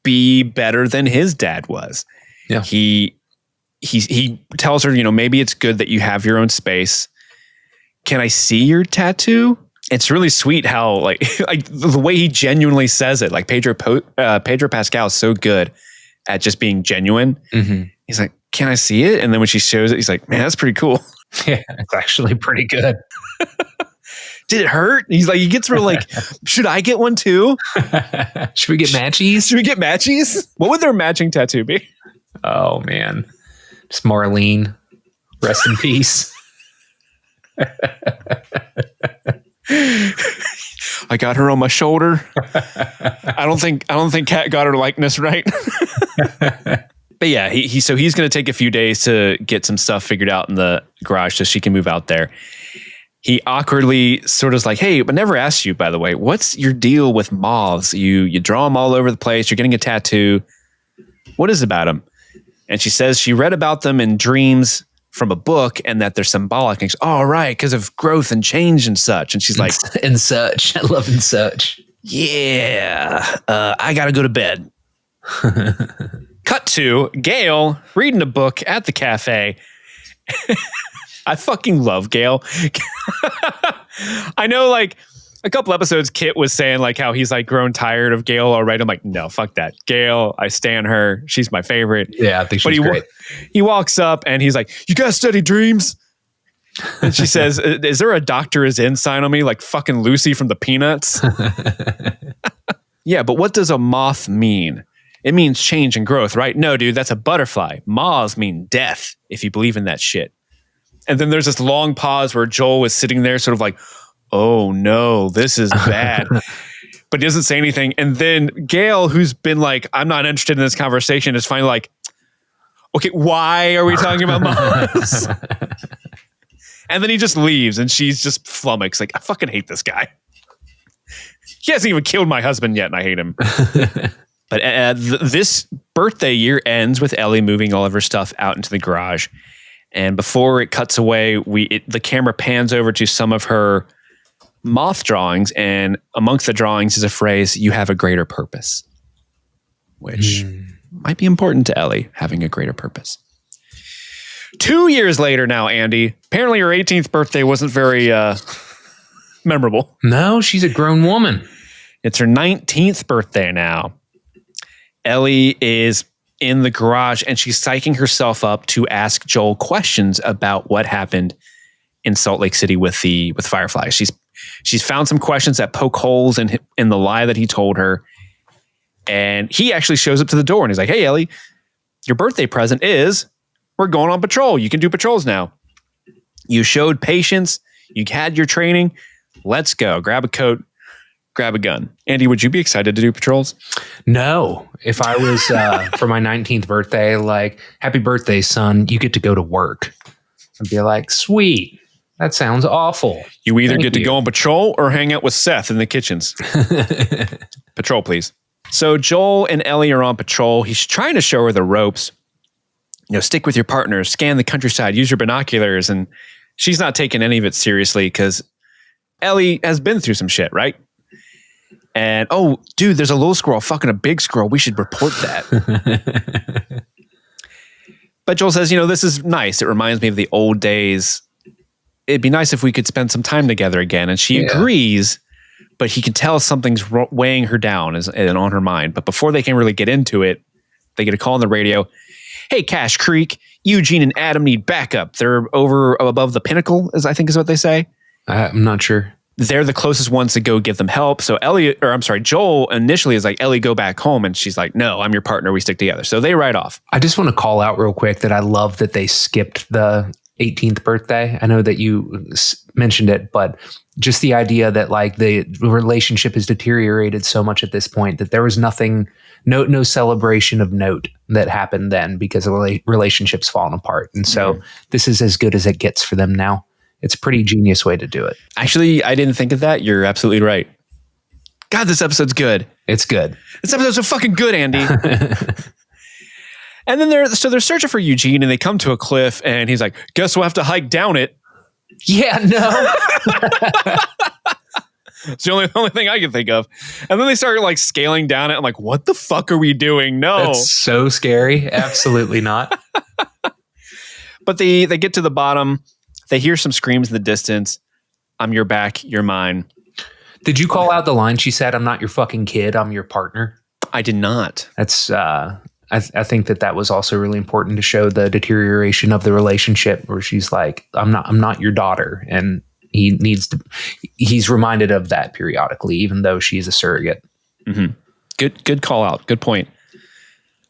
be better than his dad was. Yeah. He tells her, maybe it's good that you have your own space. Can I see your tattoo? It's really sweet how like the way he genuinely says it. Like Pedro Pascal is so good at just being genuine. Mm-hmm. He's like, can I see it? And then when she shows it, he's like, man, that's pretty cool. Yeah, it's actually pretty good. Did it hurt? He's like, he gets real like, should I get one too? Should we get matchies? Should we get matchies? What would their matching tattoo be? Oh man. Just Marlene. Rest in peace. I got her on my shoulder. I don't think Kat got her likeness right. But yeah, he's going to take a few days to get some stuff figured out in the garage so she can move out there. He awkwardly sort of is like, hey, but never asked you, by the way, what's your deal with moths? You draw them all over the place. You're getting a tattoo. What is it about them? And she says she read about them in dreams from a book and that they're symbolic. And she's, oh, right, because of growth and change and such. And she's like, and such. I love and such. Yeah, I got to go to bed. Cut to Gail reading a book at the cafe. I fucking love Gail. I know, like, a couple episodes, Kit was saying, like, how he's, like, grown tired of Gail already. I'm like, no, fuck that. Gail, I stan her. She's my favorite. Yeah, I think she's great. He walks up and he's like, you guys study dreams? And she says, is there a doctor is in sign on me like fucking Lucy from the Peanuts? Yeah, but what does a moth mean? It means change and growth, right? No, dude, that's a butterfly. Moths mean death, if you believe in that shit. And then there's this long pause where Joel is sitting there sort of like, oh no, this is bad. But he doesn't say anything. And then Gail, who's been like, I'm not interested in this conversation, is finally like, okay, why are we talking about moths? And then he just leaves and she's just flummoxed. Like, I fucking hate this guy. He hasn't even killed my husband yet and I hate him. But this birthday year ends with Ellie moving all of her stuff out into the garage. And before it cuts away, the camera pans over to some of her moth drawings. And amongst the drawings is a phrase, "You have a greater purpose," which might be important to Ellie, having a greater purpose. 2 years later now, Andy, apparently her 18th birthday wasn't very memorable. No, she's a grown woman. It's her 19th birthday now. Ellie is in the garage and she's psyching herself up to ask Joel questions about what happened in Salt Lake City with Firefly. She's found some questions that poke holes in the lie that he told her. And he actually shows up to the door and he's like, "Hey, Ellie, your birthday present is we're going on patrol. You can do patrols now. You showed patience. You had your training. Let's go. Grab a coat, grab a gun." Andy, would you be excited to do patrols? No. If I was for my 19th birthday, like, "Happy birthday, son. You get to go to work." I'd be like, "Sweet. That sounds awful." You either get to go on patrol or hang out with Seth in the kitchens. Patrol, please. So Joel and Ellie are on patrol. He's trying to show her the ropes. Stick with your partner, scan the countryside, use your binoculars. And she's not taking any of it seriously because Ellie has been through some shit, right? And, oh, dude, there's a little squirrel fucking a big squirrel. We should report that. But Joel says, this is nice. It reminds me of the old days. It'd be nice if we could spend some time together again. And she agrees, but he can tell something's weighing her down and on her mind. But before they can really get into it, they get a call on the radio. "Hey, Cache Creek, Eugene and Adam need backup. They're over above the pinnacle," I think is what they say. I'm not sure. They're the closest ones to go give them help. So Joel initially is like, "Ellie, go back home." And she's like, "No, I'm your partner. We stick together." So they ride off. I just want to call out real quick that I love that they skipped the 18th birthday. I know that you mentioned it, but just the idea that like the relationship has deteriorated so much at this point that there was nothing, no celebration of note that happened then because the relationship's fallen apart. And so this is as good as it gets for them now. It's a pretty genius way to do it. Actually, I didn't think of that. You're absolutely right. God, this episode's good. It's good. This episode's so fucking good, Andy. And then they're searching for Eugene and they come to a cliff and he's like, "Guess we'll have to hike down it." Yeah, no. It's the only thing I can think of. And then they start like scaling down it. I'm like, what the fuck are we doing? No. That's so scary. Absolutely not. But they get to the bottom. They hear some screams in the distance. "I'm your back, you're mine." Did you call out the line she said, "I'm not your fucking kid, I'm your partner"? I did not. That's I think that was also really important to show the deterioration of the relationship where she's like, I'm not your daughter. And he's reminded of that periodically, even though she's a surrogate. Mm-hmm. Good call out. Good point.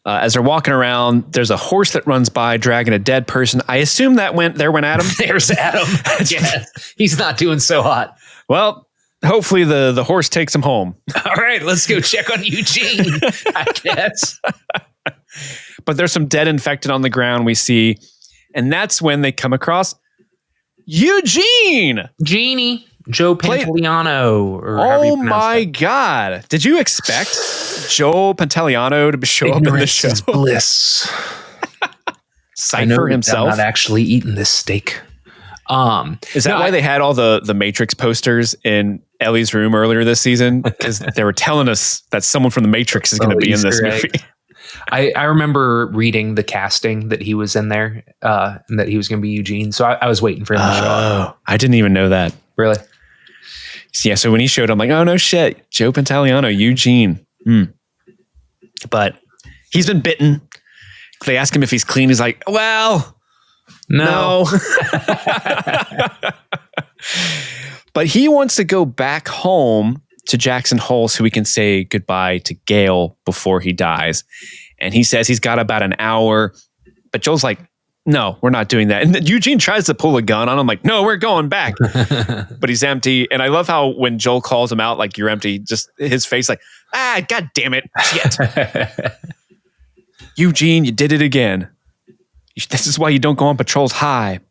As they're walking around, there's a horse that runs by dragging a dead person. I assume that went Adam. There's Adam. Yeah, he's not doing so hot. Well, hopefully the horse takes him home. All right, let's go check on Eugene, I guess. But there's some dead infected on the ground we see. And that's when they come across Eugene. Genie. Joe Pantoliano. Oh my God. Did you expect Joe Pantoliano to show up in the show? Is bliss. Cypher himself. I'm not actually eating this steak. Is that why they had all the Matrix posters in Ellie's room earlier this season? Because they were telling us that someone from the Matrix is going to be in this movie. I remember reading the casting that he was in there and that he was going to be Eugene. So I was waiting for him to show up. I didn't even know that. Really? Yeah. So when he showed up, I'm like, oh no shit. Joe Pantoliano, Eugene. But he's been bitten. They ask him if he's clean. He's like, well, no. But he wants to go back home to Jackson Hole so he can say goodbye to Gale before he dies. And he says he's got about an hour. But Joel's like, no, we're not doing that. And Eugene tries to pull a gun on him, like, no, we're going back. But he's empty. And I love how when Joel calls him out, like, you're empty, just his face like, God damn it. Shit. Eugene, you did it again. This is why you don't go on patrols high.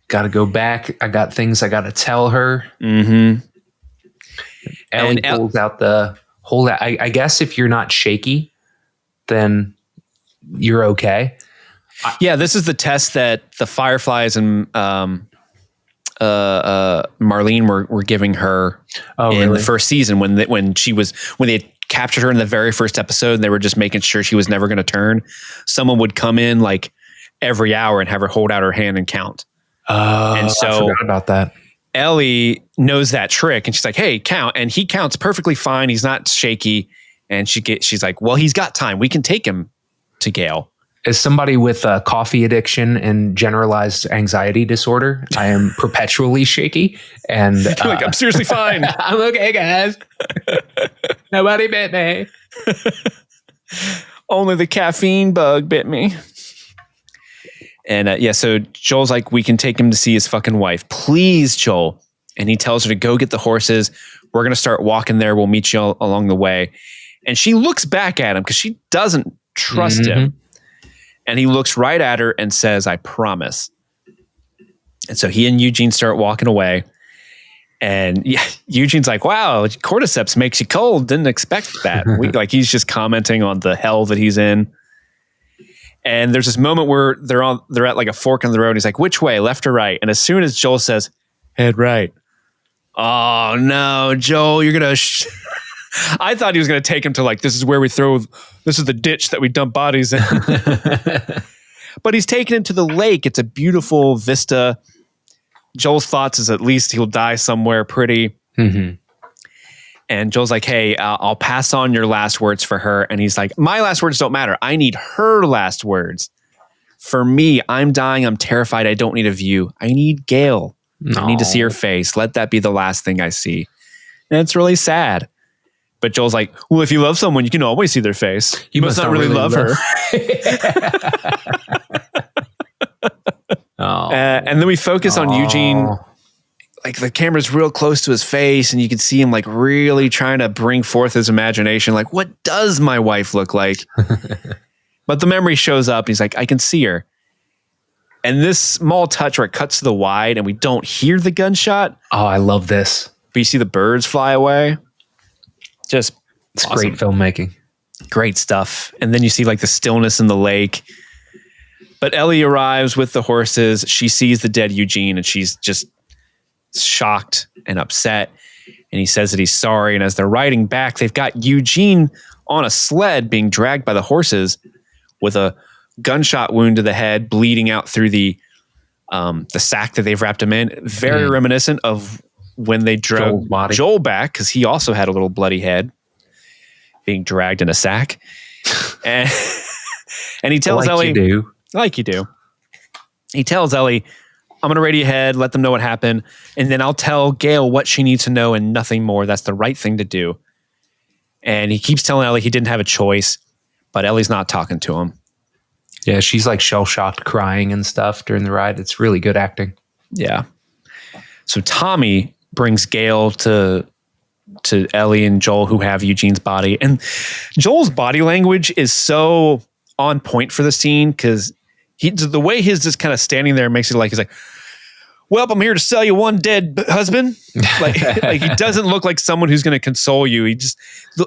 Got to go back. I got things I got to tell her. Mm-hmm. Ellie pulls out the whole. I guess if you're not shaky, then you're okay. Yeah, this is the test that the Fireflies and Marlene were giving her in the first season when they had captured her in the very first episode and they were just making sure she was never going to turn. Someone would come in like every hour and have her hold out her hand and count. And so I forgot about that. Ellie knows that trick and she's like, hey, count. And he counts perfectly fine. He's not shaky. And she's like, well, he's got time. We can take him to Gale. As somebody with a coffee addiction and generalized anxiety disorder, I am perpetually shaky. And you're like, I'm seriously fine. I'm okay, guys. Nobody bit me. Only the caffeine bug bit me. And so Joel's like, we can take him to see his fucking wife. Please, Joel. And he tells her to go get the horses. We're going to start walking there. We'll meet you along the way. And she looks back at him because she doesn't trust him. And he looks right at her and says, I promise. And so he and Eugene start walking away. And Eugene's like, wow, cordyceps makes you cold. Didn't expect that. Like he's just commenting on the hell that he's in. And there's this moment where they're at like a fork in the road. He's like, which way, left or right? And as soon as Joel says, head right. Oh no, Joel, you're going to... I thought he was going to take him to like, this is the ditch that we dump bodies in. But he's taking him to the lake. It's a beautiful vista. Joel's thoughts is at least he'll die somewhere pretty. Mm-hmm. And Joel's like, hey, I'll pass on your last words for her. And he's like, my last words don't matter. I need her last words. For me, I'm dying. I'm terrified. I don't need a view. I need Gale. I need to see her face. Let that be the last thing I see. And it's really sad. But Joel's like, well, if you love someone, you can always see their face. You must not really love her. And then we focus on Eugene. Like the camera's real close to his face and you can see him like really trying to bring forth his imagination. Like, what does my wife look like? But the memory shows up. And he's like, I can see her. And this small touch where it cuts to the wide and we don't hear the gunshot. Oh, I love this. But you see the birds fly away. Just it's awesome. Great filmmaking. Great stuff. And then you see like the stillness in the lake. But Ellie arrives with the horses. She sees the dead Eugene and she's just shocked and upset. And he says that he's sorry. And as they're riding back, they've got Eugene on a sled being dragged by the horses with a gunshot wound to the head, bleeding out through the sack that they've wrapped him in. Very reminiscent of when they drug Joel back, because he also had a little bloody head being dragged in a sack. And he tells Ellie, like you do. He tells Ellie, I'm going to radio ahead, let them know what happened, and then I'll tell Gale what she needs to know and nothing more. That's the right thing to do. And he keeps telling Ellie he didn't have a choice, but Ellie's not talking to him. Yeah, she's like shell-shocked, crying and stuff during the ride. It's really good acting. Yeah. So Tommy brings Gale to Ellie and Joel, who have Eugene's body. And Joel's body language is so on point for the scene because the way he's just kind of standing there makes it like he's like, well, I'm here to sell you one dead husband. Like he doesn't look like someone who's going to console you.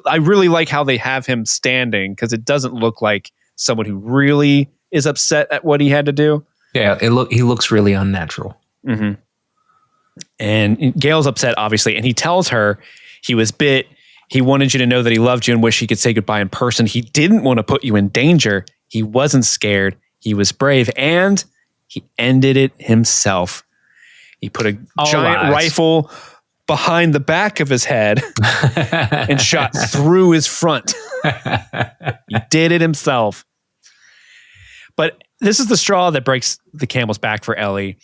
I really like how they have him standing because it doesn't look like someone who really is upset at what he had to do. Yeah, he looks really unnatural. Mm-hmm. And Gale's upset, obviously, and he tells her he was bit. He wanted you to know that he loved you and wished he could say goodbye in person. He didn't want to put you in danger. He wasn't scared. He was brave, and he ended it himself. He put a giant rifle behind the back of his head and shot through his front. He did it himself. But this is the straw that breaks the camel's back for Ellie.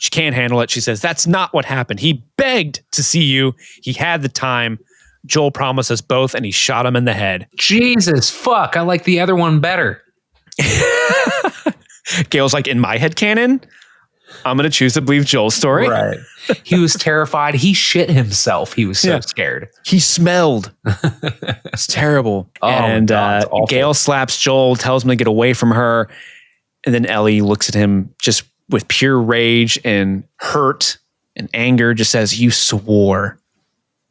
She can't handle it. She says, that's not what happened. He begged to see you. He had the time. Joel promised us both, and he shot him in the head. Jesus, fuck. I like the other one better. Gail's like, in my headcanon, I'm going to choose to believe Joel's story. Right. He was terrified. He shit himself. He was so scared. He smelled. It's terrible. Oh, and God, it's awful. Gail slaps Joel, tells him to get away from her. And then Ellie looks at him just with pure rage and hurt and anger, just says, you swore.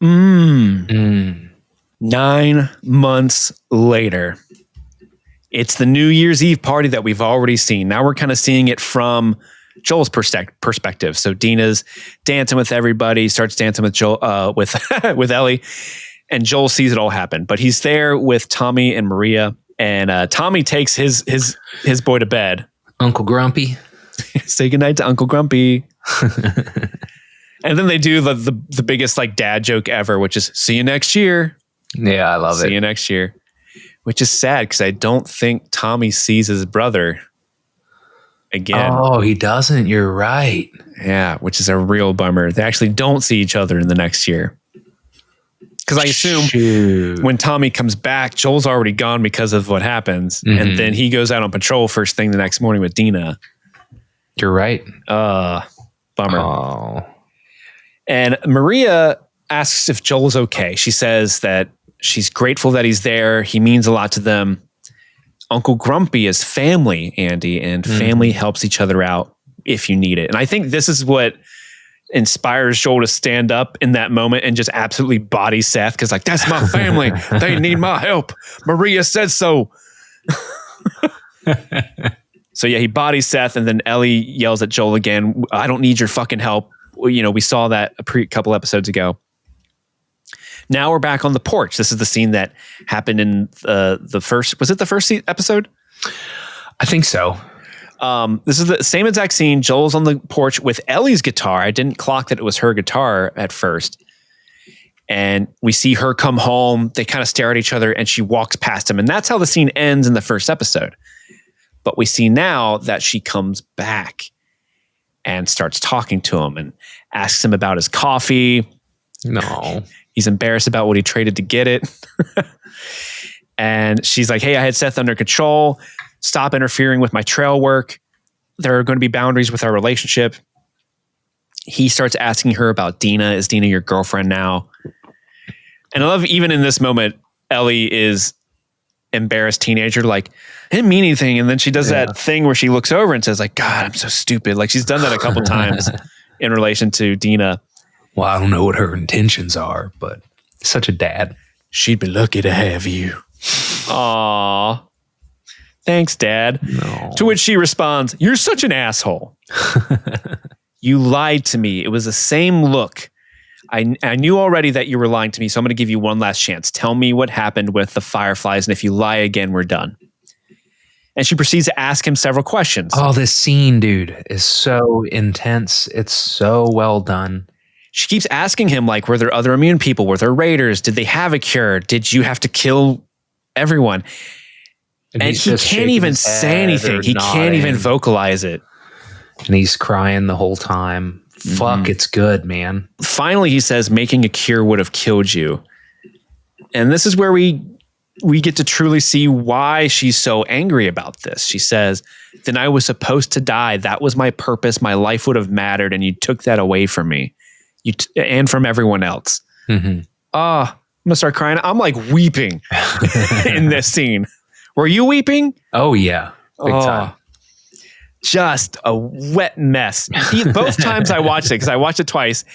9 months later. It's the New Year's Eve party that we've already seen. Now we're kind of seeing it from Joel's perspective. So Dina's dancing with everybody, starts dancing with Joel, with Ellie, and Joel sees it all happen. But he's there with Tommy and Maria, and Tommy takes his boy to bed. Uncle Grumpy. Say goodnight to Uncle Grumpy. And then they do the biggest like dad joke ever, which is see you next year. Yeah, I love it. See you next year. Which is sad because I don't think Tommy sees his brother again. Oh, he doesn't. You're right. Yeah, which is a real bummer. They actually don't see each other in the next year. Because I assume when Tommy comes back, Joel's already gone because of what happens. Mm-hmm. And then he goes out on patrol first thing the next morning with Dina. You're right. Bummer. Oh. And Maria asks if Joel's okay. She says that she's grateful that he's there. He means a lot to them. Uncle Grumpy is family, Andy, and family helps each other out if you need it. And I think this is what inspires Joel to stand up in that moment and just absolutely body Seth because like, that's my family. They need my help. Maria said so. So yeah, he bodies Seth, and then Ellie yells at Joel again, I don't need your fucking help. You know, we saw that a couple episodes ago. Now we're back on the porch. This is the scene that happened in the first, was it the first episode? I think so. This is the same exact scene. Joel's on the porch with Ellie's guitar. I didn't clock that it was her guitar at first. And we see her come home. They kind of stare at each other and she walks past him. And that's how the scene ends in the first episode. But we see now that she comes back and starts talking to him and asks him about his coffee. No. He's embarrassed about what he traded to get it. And she's like, hey, I had Seth under control. Stop interfering with my trail work. There are going to be boundaries with our relationship. He starts asking her about Dina. Is Dina your girlfriend now? And I love even in this moment, Ellie is embarrassed teenager, like, I didn't mean anything. And then she does that thing where she looks over and says like, God, I'm so stupid. Like she's done that a couple times in relation to Dina. Well, I don't know what her intentions are, but such a dad. She'd be lucky to have you. Aw. Thanks, Dad. No. To which she responds, you're such an asshole. You lied to me. It was the same look. I knew already that you were lying to me, so I'm going to give you one last chance. Tell me what happened with the Fireflies, and if you lie again, we're done. And she proceeds to ask him several questions. Oh, this scene, dude, is so intense. It's so well done. She keeps asking him, like, were there other immune people? Were there raiders? Did they have a cure? Did you have to kill everyone? And he can't even say anything. He can't even vocalize it. And he's crying the whole time. Fuck, it's good, man. Finally, he says, making a cure would have killed you. And this is where we get to truly see why she's so angry about this. She says, then I was supposed to die. That was my purpose. My life would have mattered. And you took that away from me. And from everyone else. I'm going to start crying. I'm like weeping in this scene. Were you weeping? Oh, yeah. Big time. Just a wet mess. Both times I watched it, because I watched it twice.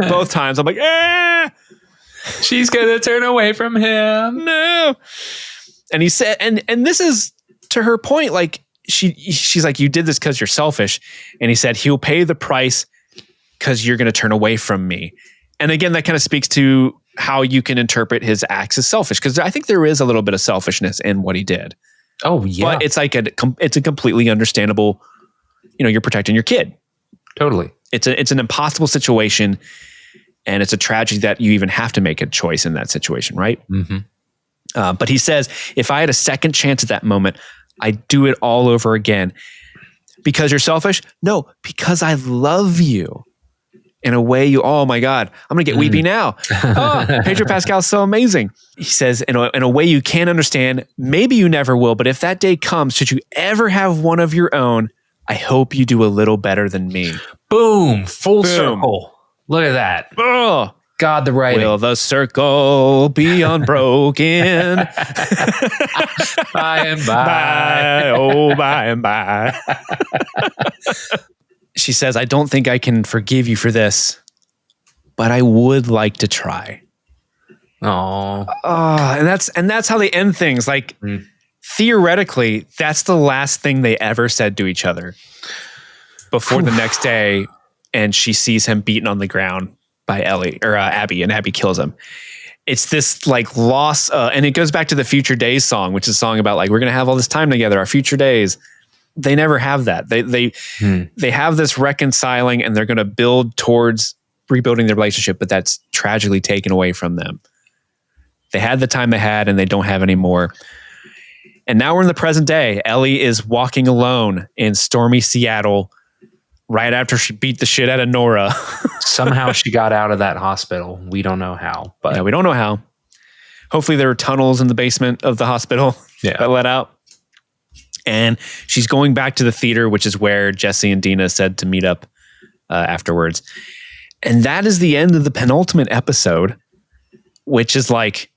Both times I'm like, she's going to turn away from him. No. And he said, and this is to her point, like she's like, you did this because you're selfish. And he said, he'll pay the price because you're going to turn away from me. And again, that kind of speaks to how you can interpret his acts as selfish, because I think there is a little bit of selfishness in what he did. Oh, yeah. But it's like it's a completely understandable, you're protecting your kid. Totally. It's an impossible situation, and it's a tragedy that you even have to make a choice in that situation, right? But he says, if I had a second chance at that moment, I'd do it all over again. Because you're selfish? No, because I love you. In a way oh my God, I'm going to get weepy now. Oh, Pedro Pascal's so amazing. He says, in a way you can't understand, maybe you never will, but if that day comes, should you ever have one of your own, I hope you do a little better than me. Boom. Full circle. Look at that. Oh, God, the writing. Will the circle be unbroken? By and by. Oh, by and by. She says, I don't think I can forgive you for this, but I would like to try. Oh, and that's how they end things. Like, theoretically, that's the last thing they ever said to each other before the next day. And she sees him beaten on the ground by Ellie or Abby, and Abby kills him. It's this like loss. And it goes back to the Future Days song, which is a song about like, we're going to have all this time together, our future days. They never have that. They have this reconciling, and they're going to build towards rebuilding their relationship, but that's tragically taken away from them. They had the time they had, and they don't have any more. And now we're in the present day. Ellie is walking alone in stormy Seattle right after she beat the shit out of Nora. Somehow she got out of that hospital. We don't know how, but yeah, we don't know how. Hopefully there were tunnels in the basement of the hospital that let out. And she's going back to the theater, which is where Jesse and Dina said to meet up afterwards. And that is the end of the penultimate episode, which is like,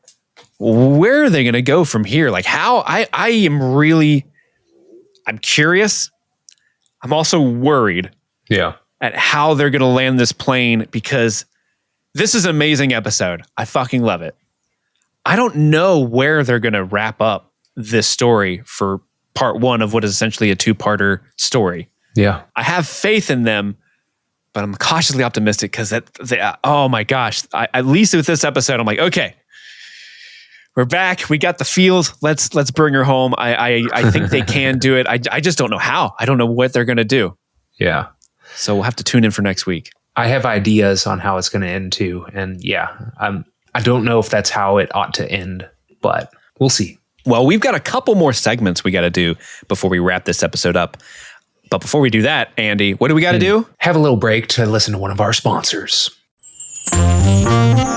where are they going to go from here? Like how I'm curious. I'm also worried at how they're going to land this plane, because this is an amazing episode. I fucking love it. I don't know where they're going to wrap up this story for part one of what is essentially a two-parter story. Yeah. I have faith in them, but I'm cautiously optimistic because oh my gosh, at least with this episode, I'm like, okay, we're back. We got the field. Let's bring her home. I think they can do it. I just don't know how. I don't know what they're going to do. Yeah. So we'll have to tune in for next week. I have ideas on how it's going to end too. And I don't know if that's how it ought to end, but we'll see. Well, we've got a couple more segments we got to do before we wrap this episode up. But before we do that, Andy, what do we got to do? Have a little break to listen to one of our sponsors.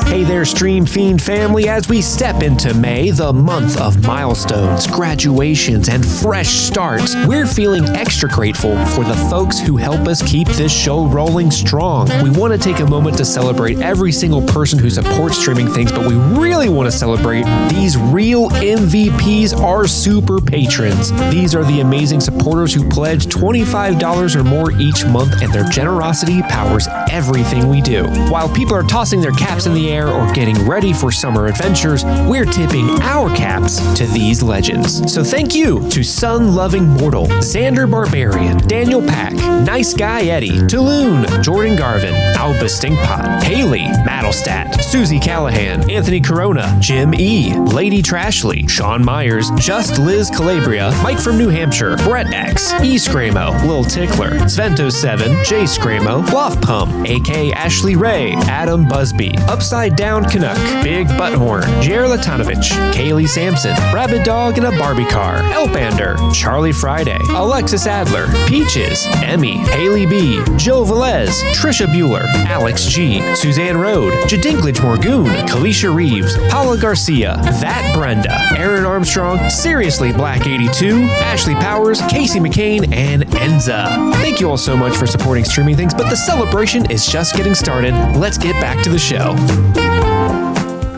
Hey there, Stream Fiend family. As we step into May, the month of milestones, graduations, and fresh starts, we're feeling extra grateful for the folks who help us keep this show rolling strong. We want to take a moment to celebrate every single person who supports streaming things, but we really want to celebrate these real MVPs, our super patrons. These are the amazing supporters who pledge $25 or more each month, and their generosity powers everything we do. While people are tossing their caps in the air or getting ready for summer adventures, we're tipping our caps to these legends. So thank you to Sun-Loving Mortal, Xander Barbarian, Daniel Pack, Nice Guy Eddie, Tulun, Jordan Garvin, Albus Stinkpot, Haley, Maddlestat, Susie Callahan, Anthony Corona, Jim E, Lady Trashley, Sean Myers, Just Liz Calabria, Mike from New Hampshire, Brett X, E Scramo, Lil Tickler, Svento7, Jay Scramo, Bluff Pum, AK Ashley Ray, Adam Busby, Upside Down Canuck, Big Butthorn, Jer Latanovich, Kaylee Sampson, Rabbit Dog in a Barbie Car, Elpander, Charlie Friday, Alexis Adler, Peaches, Emmy, Haley B, Jill Velez, Trisha Bueller, Alex G, Suzanne Rode, Jadinklage Morgoon, Kalisha Reeves, Paula Garcia, That Brenda, Aaron Armstrong, Seriously Black 82, Ashley Powers, Casey McCain, and Enza. Thank you all so much for supporting Streaming Things, but the celebration is just getting started. Let's get back to the show.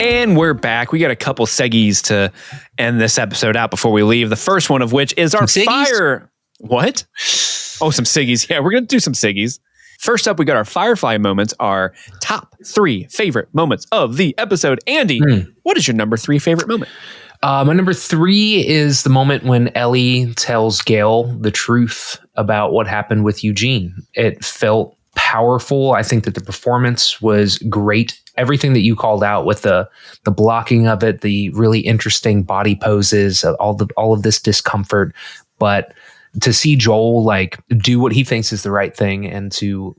And we're back. We got a couple seggies to end this episode out before we leave. The first one of which is our fire. What? Oh, some siggies. Yeah, we're going to do some siggies. First up, we got our Firefly Moments, our top 3 favorite moments of the episode. Andy, what is your number 3 favorite moment? My number 3 is the moment when Ellie tells Gail the truth about what happened with Eugene. It felt powerful. I think that the performance was great. Everything that you called out with the blocking of it, the really interesting body poses, all of this discomfort, but to see Joel like do what he thinks is the right thing and to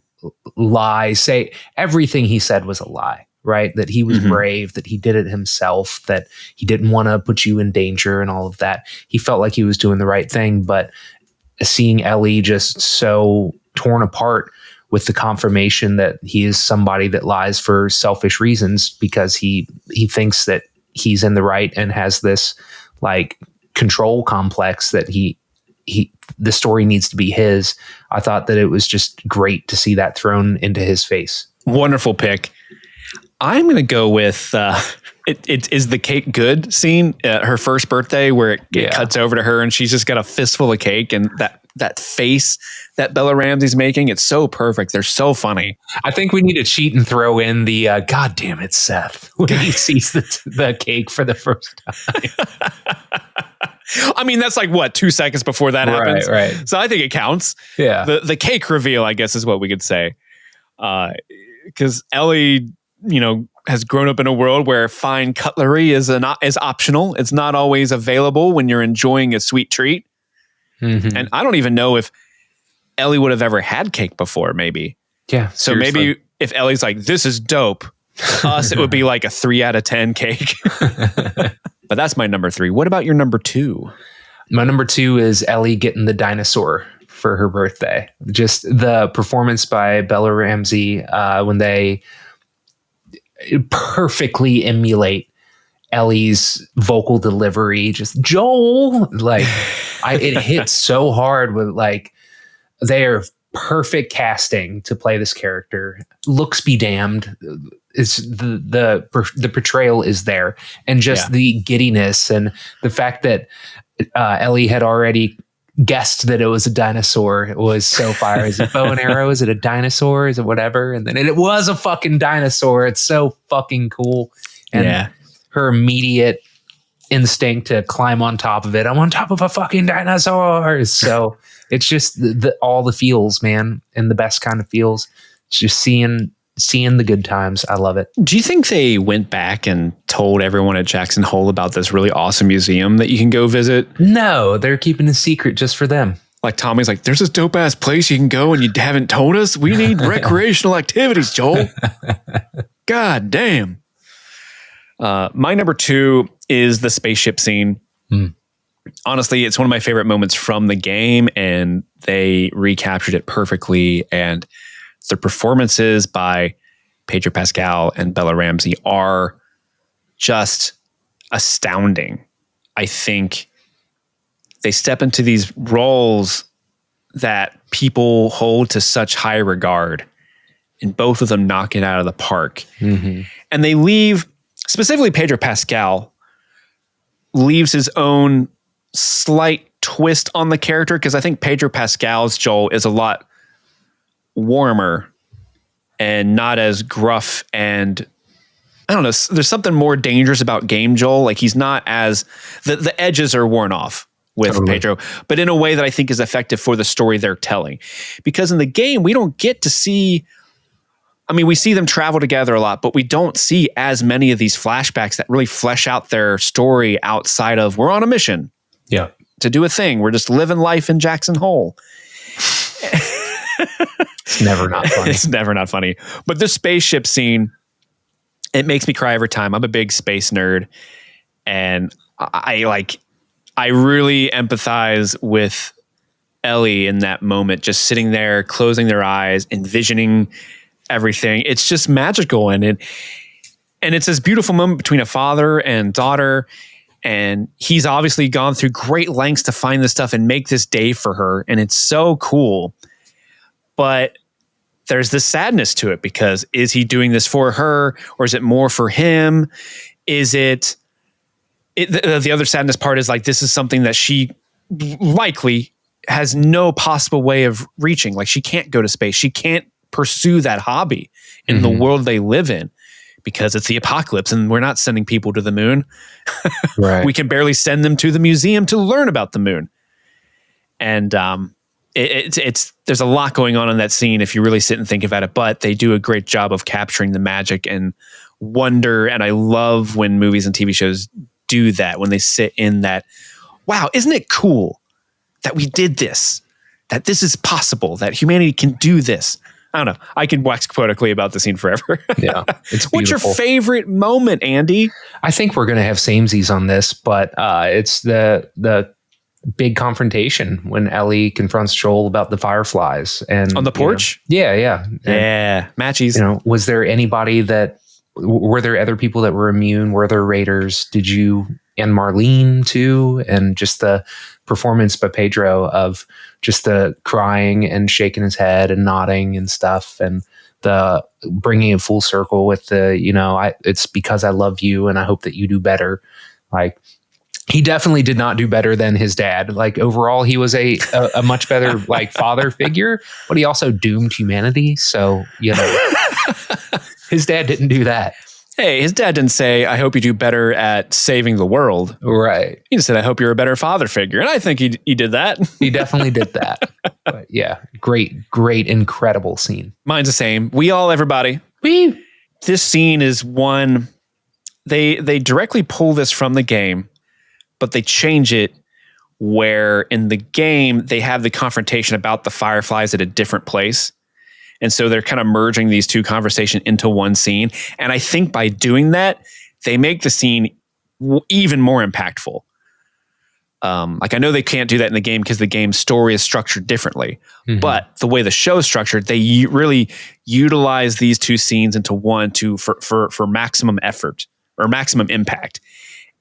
lie, say everything he said was a lie, right? That he was brave, that he did it himself, that he didn't want to put you in danger and all of that. He felt like he was doing the right thing, but seeing Ellie just so torn apart with the confirmation that he is somebody that lies for selfish reasons because he thinks that he's in the right and has this like control complex that the story needs to be his. I thought that it was just great to see that thrown into his face. Wonderful pick. I'm going to go with it is the cake good scene at her first birthday where it cuts over to her and she's just got a fistful of cake, and that face that Bella Ramsey's making, it's so perfect. They're so funny. I think we need to cheat and throw in the God damn it, Seth, when he sees the cake for the first time. I mean, that's like what, 2 seconds before that happens. Right. So I think it counts. Yeah. The cake reveal, I guess, is what we could say. Because Ellie, has grown up in a world where fine cutlery is optional. It's not always available when you're enjoying a sweet treat. Mm-hmm. And I don't even know if Ellie would have ever had cake before, maybe. Yeah. So seriously. maybe if Ellie's like, this is dope, us, it would be like a 3 out of 10 cake. But that's my number 3. What about your number 2? My number 2 is Ellie getting the dinosaur for her birthday. Just the performance by Bella Ramsey when they perfectly emulate Ellie's vocal delivery. Just Joel, like it hits so hard with like they are perfect casting to play this character. Looks be damned. It's the portrayal is there, and just the giddiness and the fact that Ellie had already guessed that it was a dinosaur. It was so fire. Is it bow and arrow? Is it a dinosaur? Is it whatever? And then it was a fucking dinosaur. It's so fucking cool. And her immediate instinct to climb on top of it. I'm on top of a fucking dinosaur. So it's just all the feels, man, and the best kind of feels. It's just seeing the good times. I love it. Do you think they went back and told everyone at Jackson Hole about this really awesome museum that you can go visit? No, they're keeping a secret just for them. Like Tommy's like, there's this dope ass place you can go and you haven't told us. We need recreational activities, Joel. God damn. My number 2 is the spaceship scene. Honestly, it's one of my favorite moments from the game, and they recaptured it perfectly. And the performances by Pedro Pascal and Bella Ramsey are just astounding. I think they step into these roles that people hold to such high regard, and both of them knock it out of the park. Mm-hmm. And they leave, specifically Pedro Pascal, leaves his own slight twist on the character, because I think Pedro Pascal's Joel is a lot warmer and not as gruff, and I don't know, there's something more dangerous about game Joel. Like he's not as the edges are worn off with Pedro, but in a way that I think is effective for the story they're telling. Because in the game, we don't get to see, I mean, we see them travel together a lot, but we don't see as many of these flashbacks that really flesh out their story outside of we're on a mission to do a thing. We're just living life in Jackson Hole. It's never not funny. It's never not funny. But this spaceship scene, it makes me cry every time. I'm a big space nerd, and I really empathize with Ellie in that moment, just sitting there, closing their eyes, envisioning everything. It's just magical. And it's this beautiful moment between a father and daughter. And he's obviously gone through great lengths to find this stuff and make this day for her. And it's so cool. But there's this sadness to it, because is he doing this for her, or is it more for him? Is it the other sadness part is like, this is something that she likely has no possible way of reaching. Like she can't go to space. She can't pursue that hobby in the world they live in, because it's the apocalypse and we're not sending people to the moon. Right. We can barely send them to the museum to learn about the moon. And, there's a lot going on in that scene if you really sit and think about it, but they do a great job of capturing the magic and wonder. And I love when movies and TV shows do that, when they sit in that, wow, isn't it cool that we did this, that this is possible, that humanity can do this. I don't know. I can wax poetically about the scene forever. Yeah. It's beautiful. What's your favorite moment, Andy? I think we're going to have samesies on this, but it's the big confrontation when Ellie confronts Joel about the fireflies and on the porch. Yeah. Matchies. Was there anybody were there other people that were immune? Were there raiders? Did you and Marlene too? And just the performance by Pedro of just the crying and shaking his head and nodding and stuff, and the bringing it full circle with the, it's because I love you and I hope that you do better. Like, he definitely did not do better than his dad. Like, overall, he was a much better like father figure, but he also doomed humanity. So, his dad didn't do that. Hey, his dad didn't say, I hope you do better at saving the world. Right. He just said, I hope you're a better father figure. And I think he did that. He definitely did that. But yeah, great, incredible scene. Mine's the same. Everybody. This scene is one, they directly pull this from the game, but they change it where in the game, they have the confrontation about the fireflies at a different place. And so they're kind of merging these two conversations into one scene. And I think by doing that, they make the scene even more impactful. Like, I know they can't do that in the game because the game's story is structured differently. Mm-hmm. But the way the show is structured, they really utilize these two scenes into one for maximum effort or maximum impact.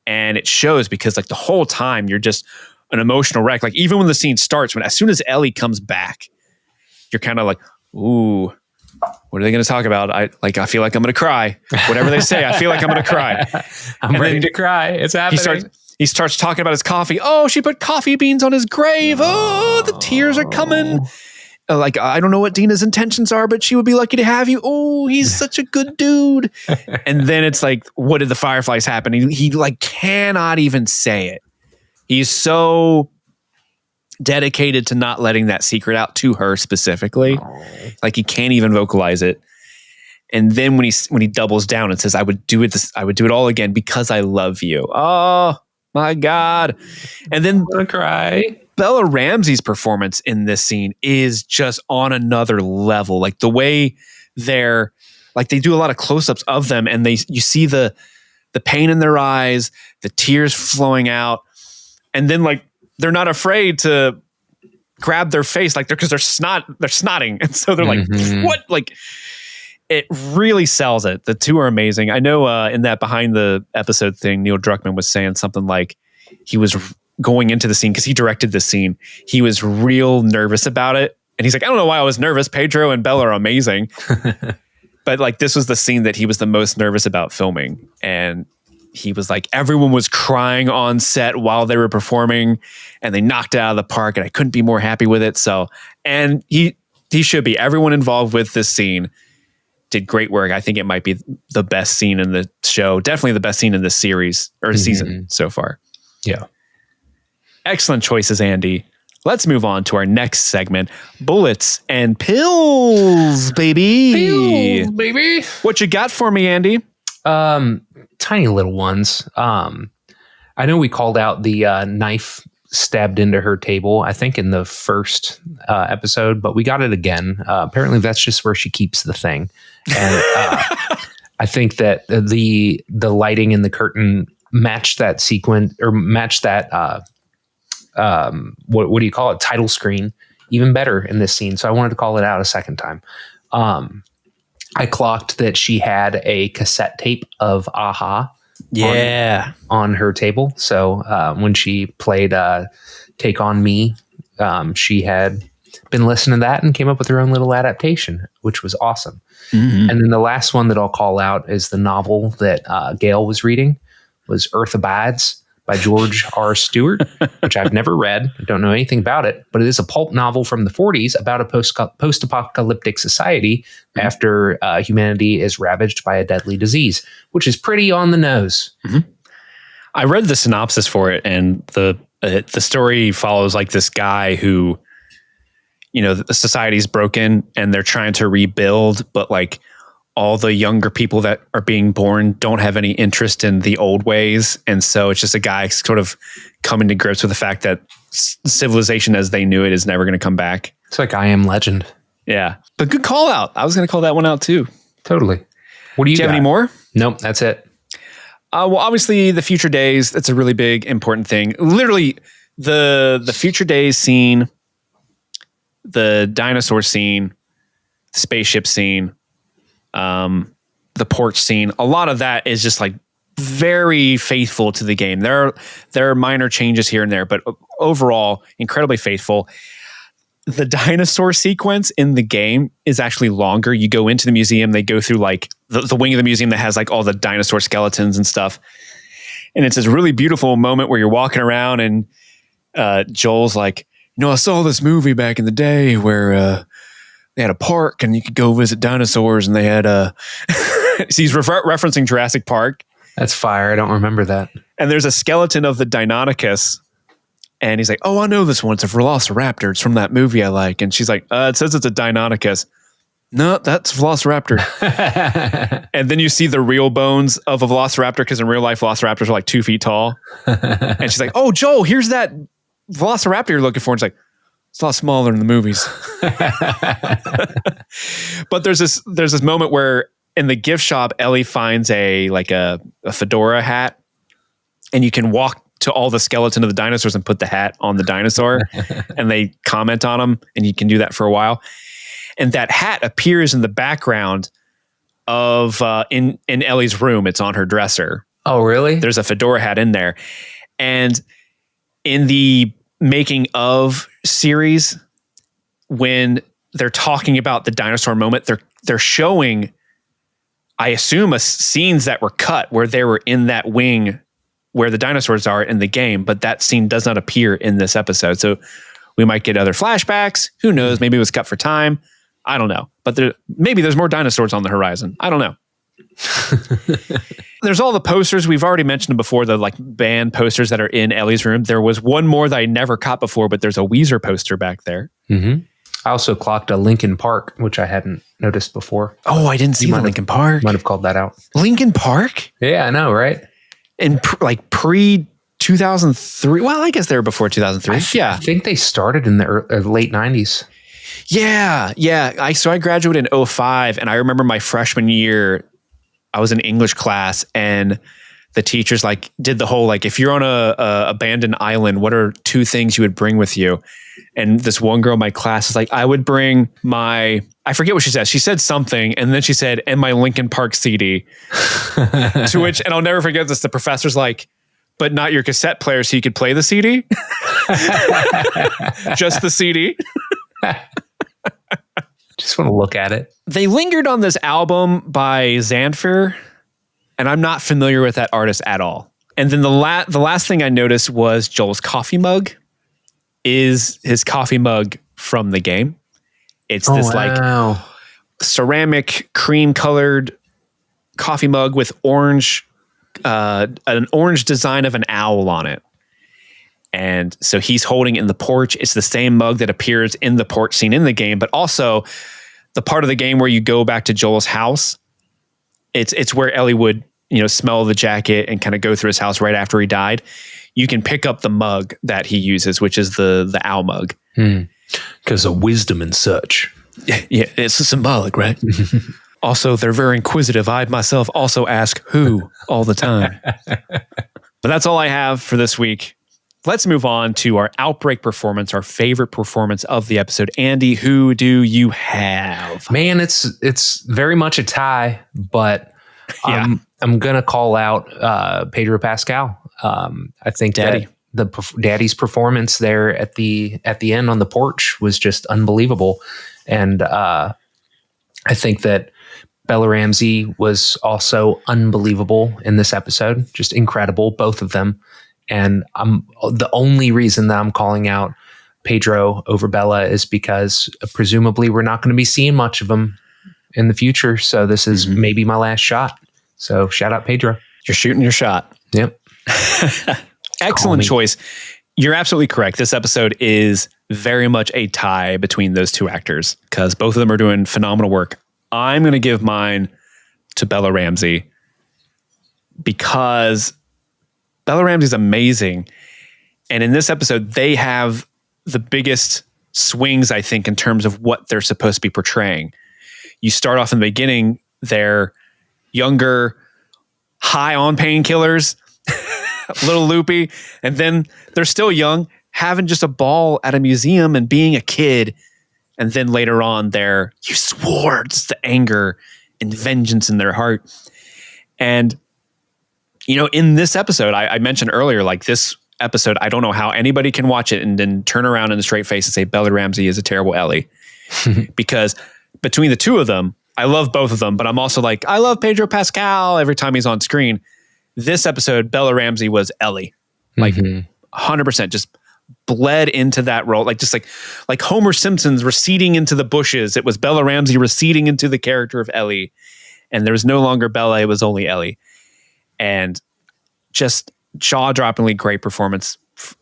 And it shows because like the whole time you're just an emotional wreck. Like, even when the scene starts, as soon as Ellie comes back, you're kind of like, ooh, what are they going to talk about? I feel like I'm going to cry. Whatever they say, I feel like I'm going to cry. I'm ready to cry. It's happening. He starts talking about his coffee. Oh, she put coffee beans on his grave. Oh, the tears are coming. Like, I don't know what Dina's intentions are, but she would be lucky to have you. Oh, he's such a good dude. And then it's like, what did the fireflies happen? He like cannot even say it. He's so dedicated to not letting that secret out to her specifically. Aww. Like, he can't even vocalize it. And then when he doubles down and says, I would do it all again because I love you. Oh my God. And then I'm gonna cry. Bella Ramsey's performance in this scene is just on another level. Like, the way they do a lot of close-ups of them, and you see the pain in their eyes, the tears flowing out. And then like, they're not afraid to grab their face, like because they're snotting. And so they're like, what? Like, it really sells it. The two are amazing. I know in that behind the episode thing, Neil Druckmann was saying something like he was going into the scene because he directed this scene. He was real nervous about it. And he's like, I don't know why I was nervous. Pedro and Bella are amazing. But like, this was the scene that he was the most nervous about filming. And he was like, everyone was crying on set while they were performing and they knocked it out of the park, and I couldn't be more happy with it. So, and he should be. Everyone involved with this scene did great work. I think it might be the best scene in the show. Definitely the best scene in the series or season so far. Yeah. Excellent choices, Andy. Let's move on to our next segment, bullets and pills, baby. Pills, baby. What you got for me, Andy? Tiny little ones. I know we called out the knife stabbed into her table, I think in the first episode, but we got it again. Apparently that's just where she keeps the thing. And I think that the lighting in the curtain matched that sequence, or matched that what do you call it, title screen even better in this scene. So I wanted to call it out a second time. I clocked that she had a cassette tape of Aha on her table. So when she played Take On Me, she had been listening to that and came up with her own little adaptation, which was awesome. Mm-hmm. And then the last one that I'll call out is the novel that Gail was reading, was Earth Abides by George R. Stewart, which I've never read. I don't know anything about it, but it is a pulp novel from the 40s about a post-apocalyptic society after humanity is ravaged by a deadly disease, which is pretty on the nose. Mm-hmm. I read the synopsis for it, and the story follows like this guy who, the society's broken and they're trying to rebuild, but like all the younger people that are being born don't have any interest in the old ways. And so it's just a guy sort of coming to grips with the fact that civilization as they knew it is never going to come back. It's like I Am Legend. Yeah. But good call out. I was going to call that one out too. Totally. What do you have any more? Nope. That's it. Well, obviously the future days, that's a really big, important thing. Literally The future days scene, the dinosaur scene, the spaceship scene, the porch scene, a lot of that is just like very faithful to the game. There are minor changes here and there, but overall incredibly faithful. The dinosaur sequence in the game is actually longer. You go into the museum, they go through like the wing of the museum that has like all the dinosaur skeletons and stuff. And it's this really beautiful moment where you're walking around and Joel's like, I saw this movie back in the day where they had a park and you could go visit dinosaurs, and they had he's referencing Jurassic Park. That's fire. I don't remember that. And there's a skeleton of the Deinonychus. And he's like, oh, I know this one. It's a Velociraptor. It's from that movie I like. And she's like, it says it's a Deinonychus. No, that's Velociraptor. And then you see the real bones of a Velociraptor, because in real life, Velociraptors are like 2 feet tall. And she's like, oh, Joel, here's that Velociraptor you're looking for. And it's like, it's a lot smaller in the movies. But there's this moment where in the gift shop, Ellie finds a fedora hat, and you can walk to all the skeleton of the dinosaurs and put the hat on the dinosaur, and they comment on them, and you can do that for a while. And that hat appears in the background of in Ellie's room. It's on her dresser. Oh, really? There's a fedora hat in there. And in the making of series, when they're talking about the dinosaur moment, they're showing, I assume, scenes that were cut where they were in that wing where the dinosaurs are in the game, but that scene does not appear in this episode. So we might get other flashbacks. Who knows? Maybe it was cut for time. I don't know. But maybe there's more dinosaurs on the horizon. I don't know. There's all the posters. We've already mentioned them before, the like band posters that are in Ellie's room. There was one more that I never caught before, but there's a Weezer poster back there. Mm-hmm. I also clocked a Linkin Park, which I hadn't noticed before. Oh, I didn't see the Linkin Park. Might have called that out. Linkin Park? Yeah, I know, right? And pre 2003. Well, I guess they were before 2003. I think they started in the late 90s. Yeah. I graduated in 2005, and I remember my freshman year, I was in English class, and the teachers like did the whole like, if you're on a abandoned island, what are 2 things you would bring with you? And this one girl in my class is like, I would bring I forget what she said. She said something, and then she said, and my Linkin Park CD. To which, and I'll never forget this, the professor's like, but not your cassette player so you could play the CD? Just the CD? Just want to look at it. They lingered on this album by Xanfer, and I'm not familiar with that artist at all. And then the last thing I noticed was Joel's coffee mug is his coffee mug from the game. It's this like ceramic cream colored coffee mug with an orange design of an owl on it. And so he's holding it in the porch. It's the same mug that appears in the porch scene in the game, but also the part of the game where you go back to Joel's house. It's where Ellie would, smell the jacket and kind of go through his house right after he died. You can pick up the mug that he uses, which is the owl mug. Because of wisdom and such. Yeah, it's symbolic, right? Also, they're very inquisitive. I myself also ask who all the time. But that's all I have for this week. Let's move on to our Outbreak performance, our favorite performance of the episode. Andy, who do you have? Man, it's very much a tie, but yeah. I'm going to call out Pedro Pascal. I think Daddy. that Daddy's performance there at the end on the porch was just unbelievable. And I think that Bella Ramsey was also unbelievable in this episode. Just incredible, both of them. And the only reason that I'm calling out Pedro over Bella is because presumably we're not going to be seeing much of them in the future. So this is maybe my last shot. So shout out Pedro. You're shooting your shot. Yep. Excellent choice. You're absolutely correct. This episode is very much a tie between those two actors because both of them are doing phenomenal work. I'm going to give mine to Bella Ramsey because Bella Ramsey's amazing. And in this episode, they have the biggest swings, I think, in terms of what they're supposed to be portraying. You start off in the beginning, they're younger, high on painkillers, a little loopy, and then they're still young, having just a ball at a museum and being a kid. And then later on there, you swore just the anger and vengeance in their heart. And, you know, in this episode, I mentioned earlier, like this episode, I don't know how anybody can watch it and then turn around in a straight face and say Bella Ramsey is a terrible Ellie. Because between the two of them, I love both of them, but I'm also like, I love Pedro Pascal every time he's on screen. This episode, Bella Ramsey was Ellie. Like 100% just bled into that role. Like just like Homer Simpson's receding into the bushes. It was Bella Ramsey receding into the character of Ellie. And there was no longer Bella, it was only Ellie. And just jaw-droppingly great performance.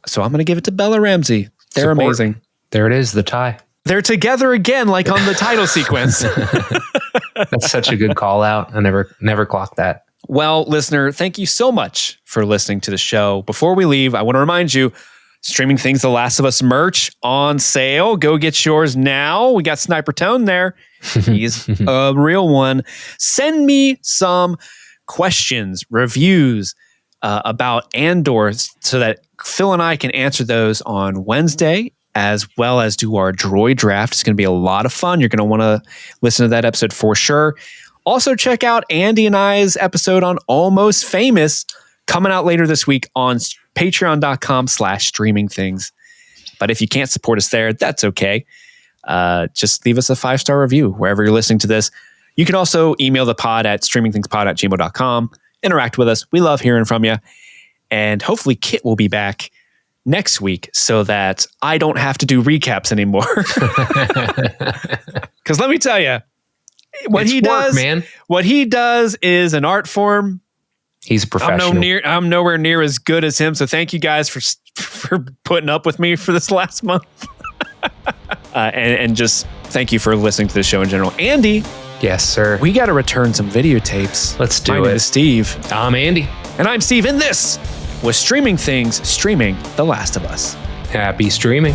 So I'm going to give it to Bella Ramsey. They're amazing. There it is, the tie. They're together again, like on the title sequence. That's such a good call out. I never clocked that. Well, listener, thank you so much for listening to the show. Before we leave, I want to remind you, Streaming Things The Last of Us merch on sale. Go get yours now. We got Sniper Tone there. He's a real one. Send me some questions, reviews about Andor so that Phil and I can answer those on Wednesday, as well as do our droid draft. It's going to be a lot of fun. You're going to want to listen to that episode for sure. Also, check out Andy and I's episode on Almost Famous coming out later this week on patreon.com/streamingthings. But if you can't support us there, that's okay. Just leave us a 5-star review wherever you're listening to this. You can also email the pod at streamingthingspod@gmail.com. Interact with us. We love hearing from you. And hopefully Kit will be back next week so that I don't have to do recaps anymore. Because let me tell you, what he does is an art form. He's a professional. I'm nowhere near as good as him. So thank you guys for putting up with me for this last month. and just thank you for listening to the show in general. Andy. Yes, sir. We got to return some videotapes. Let's do it. My name is Steve. I'm Andy. And I'm Steve. And this was Streaming Things, streaming The Last of Us. Happy streaming.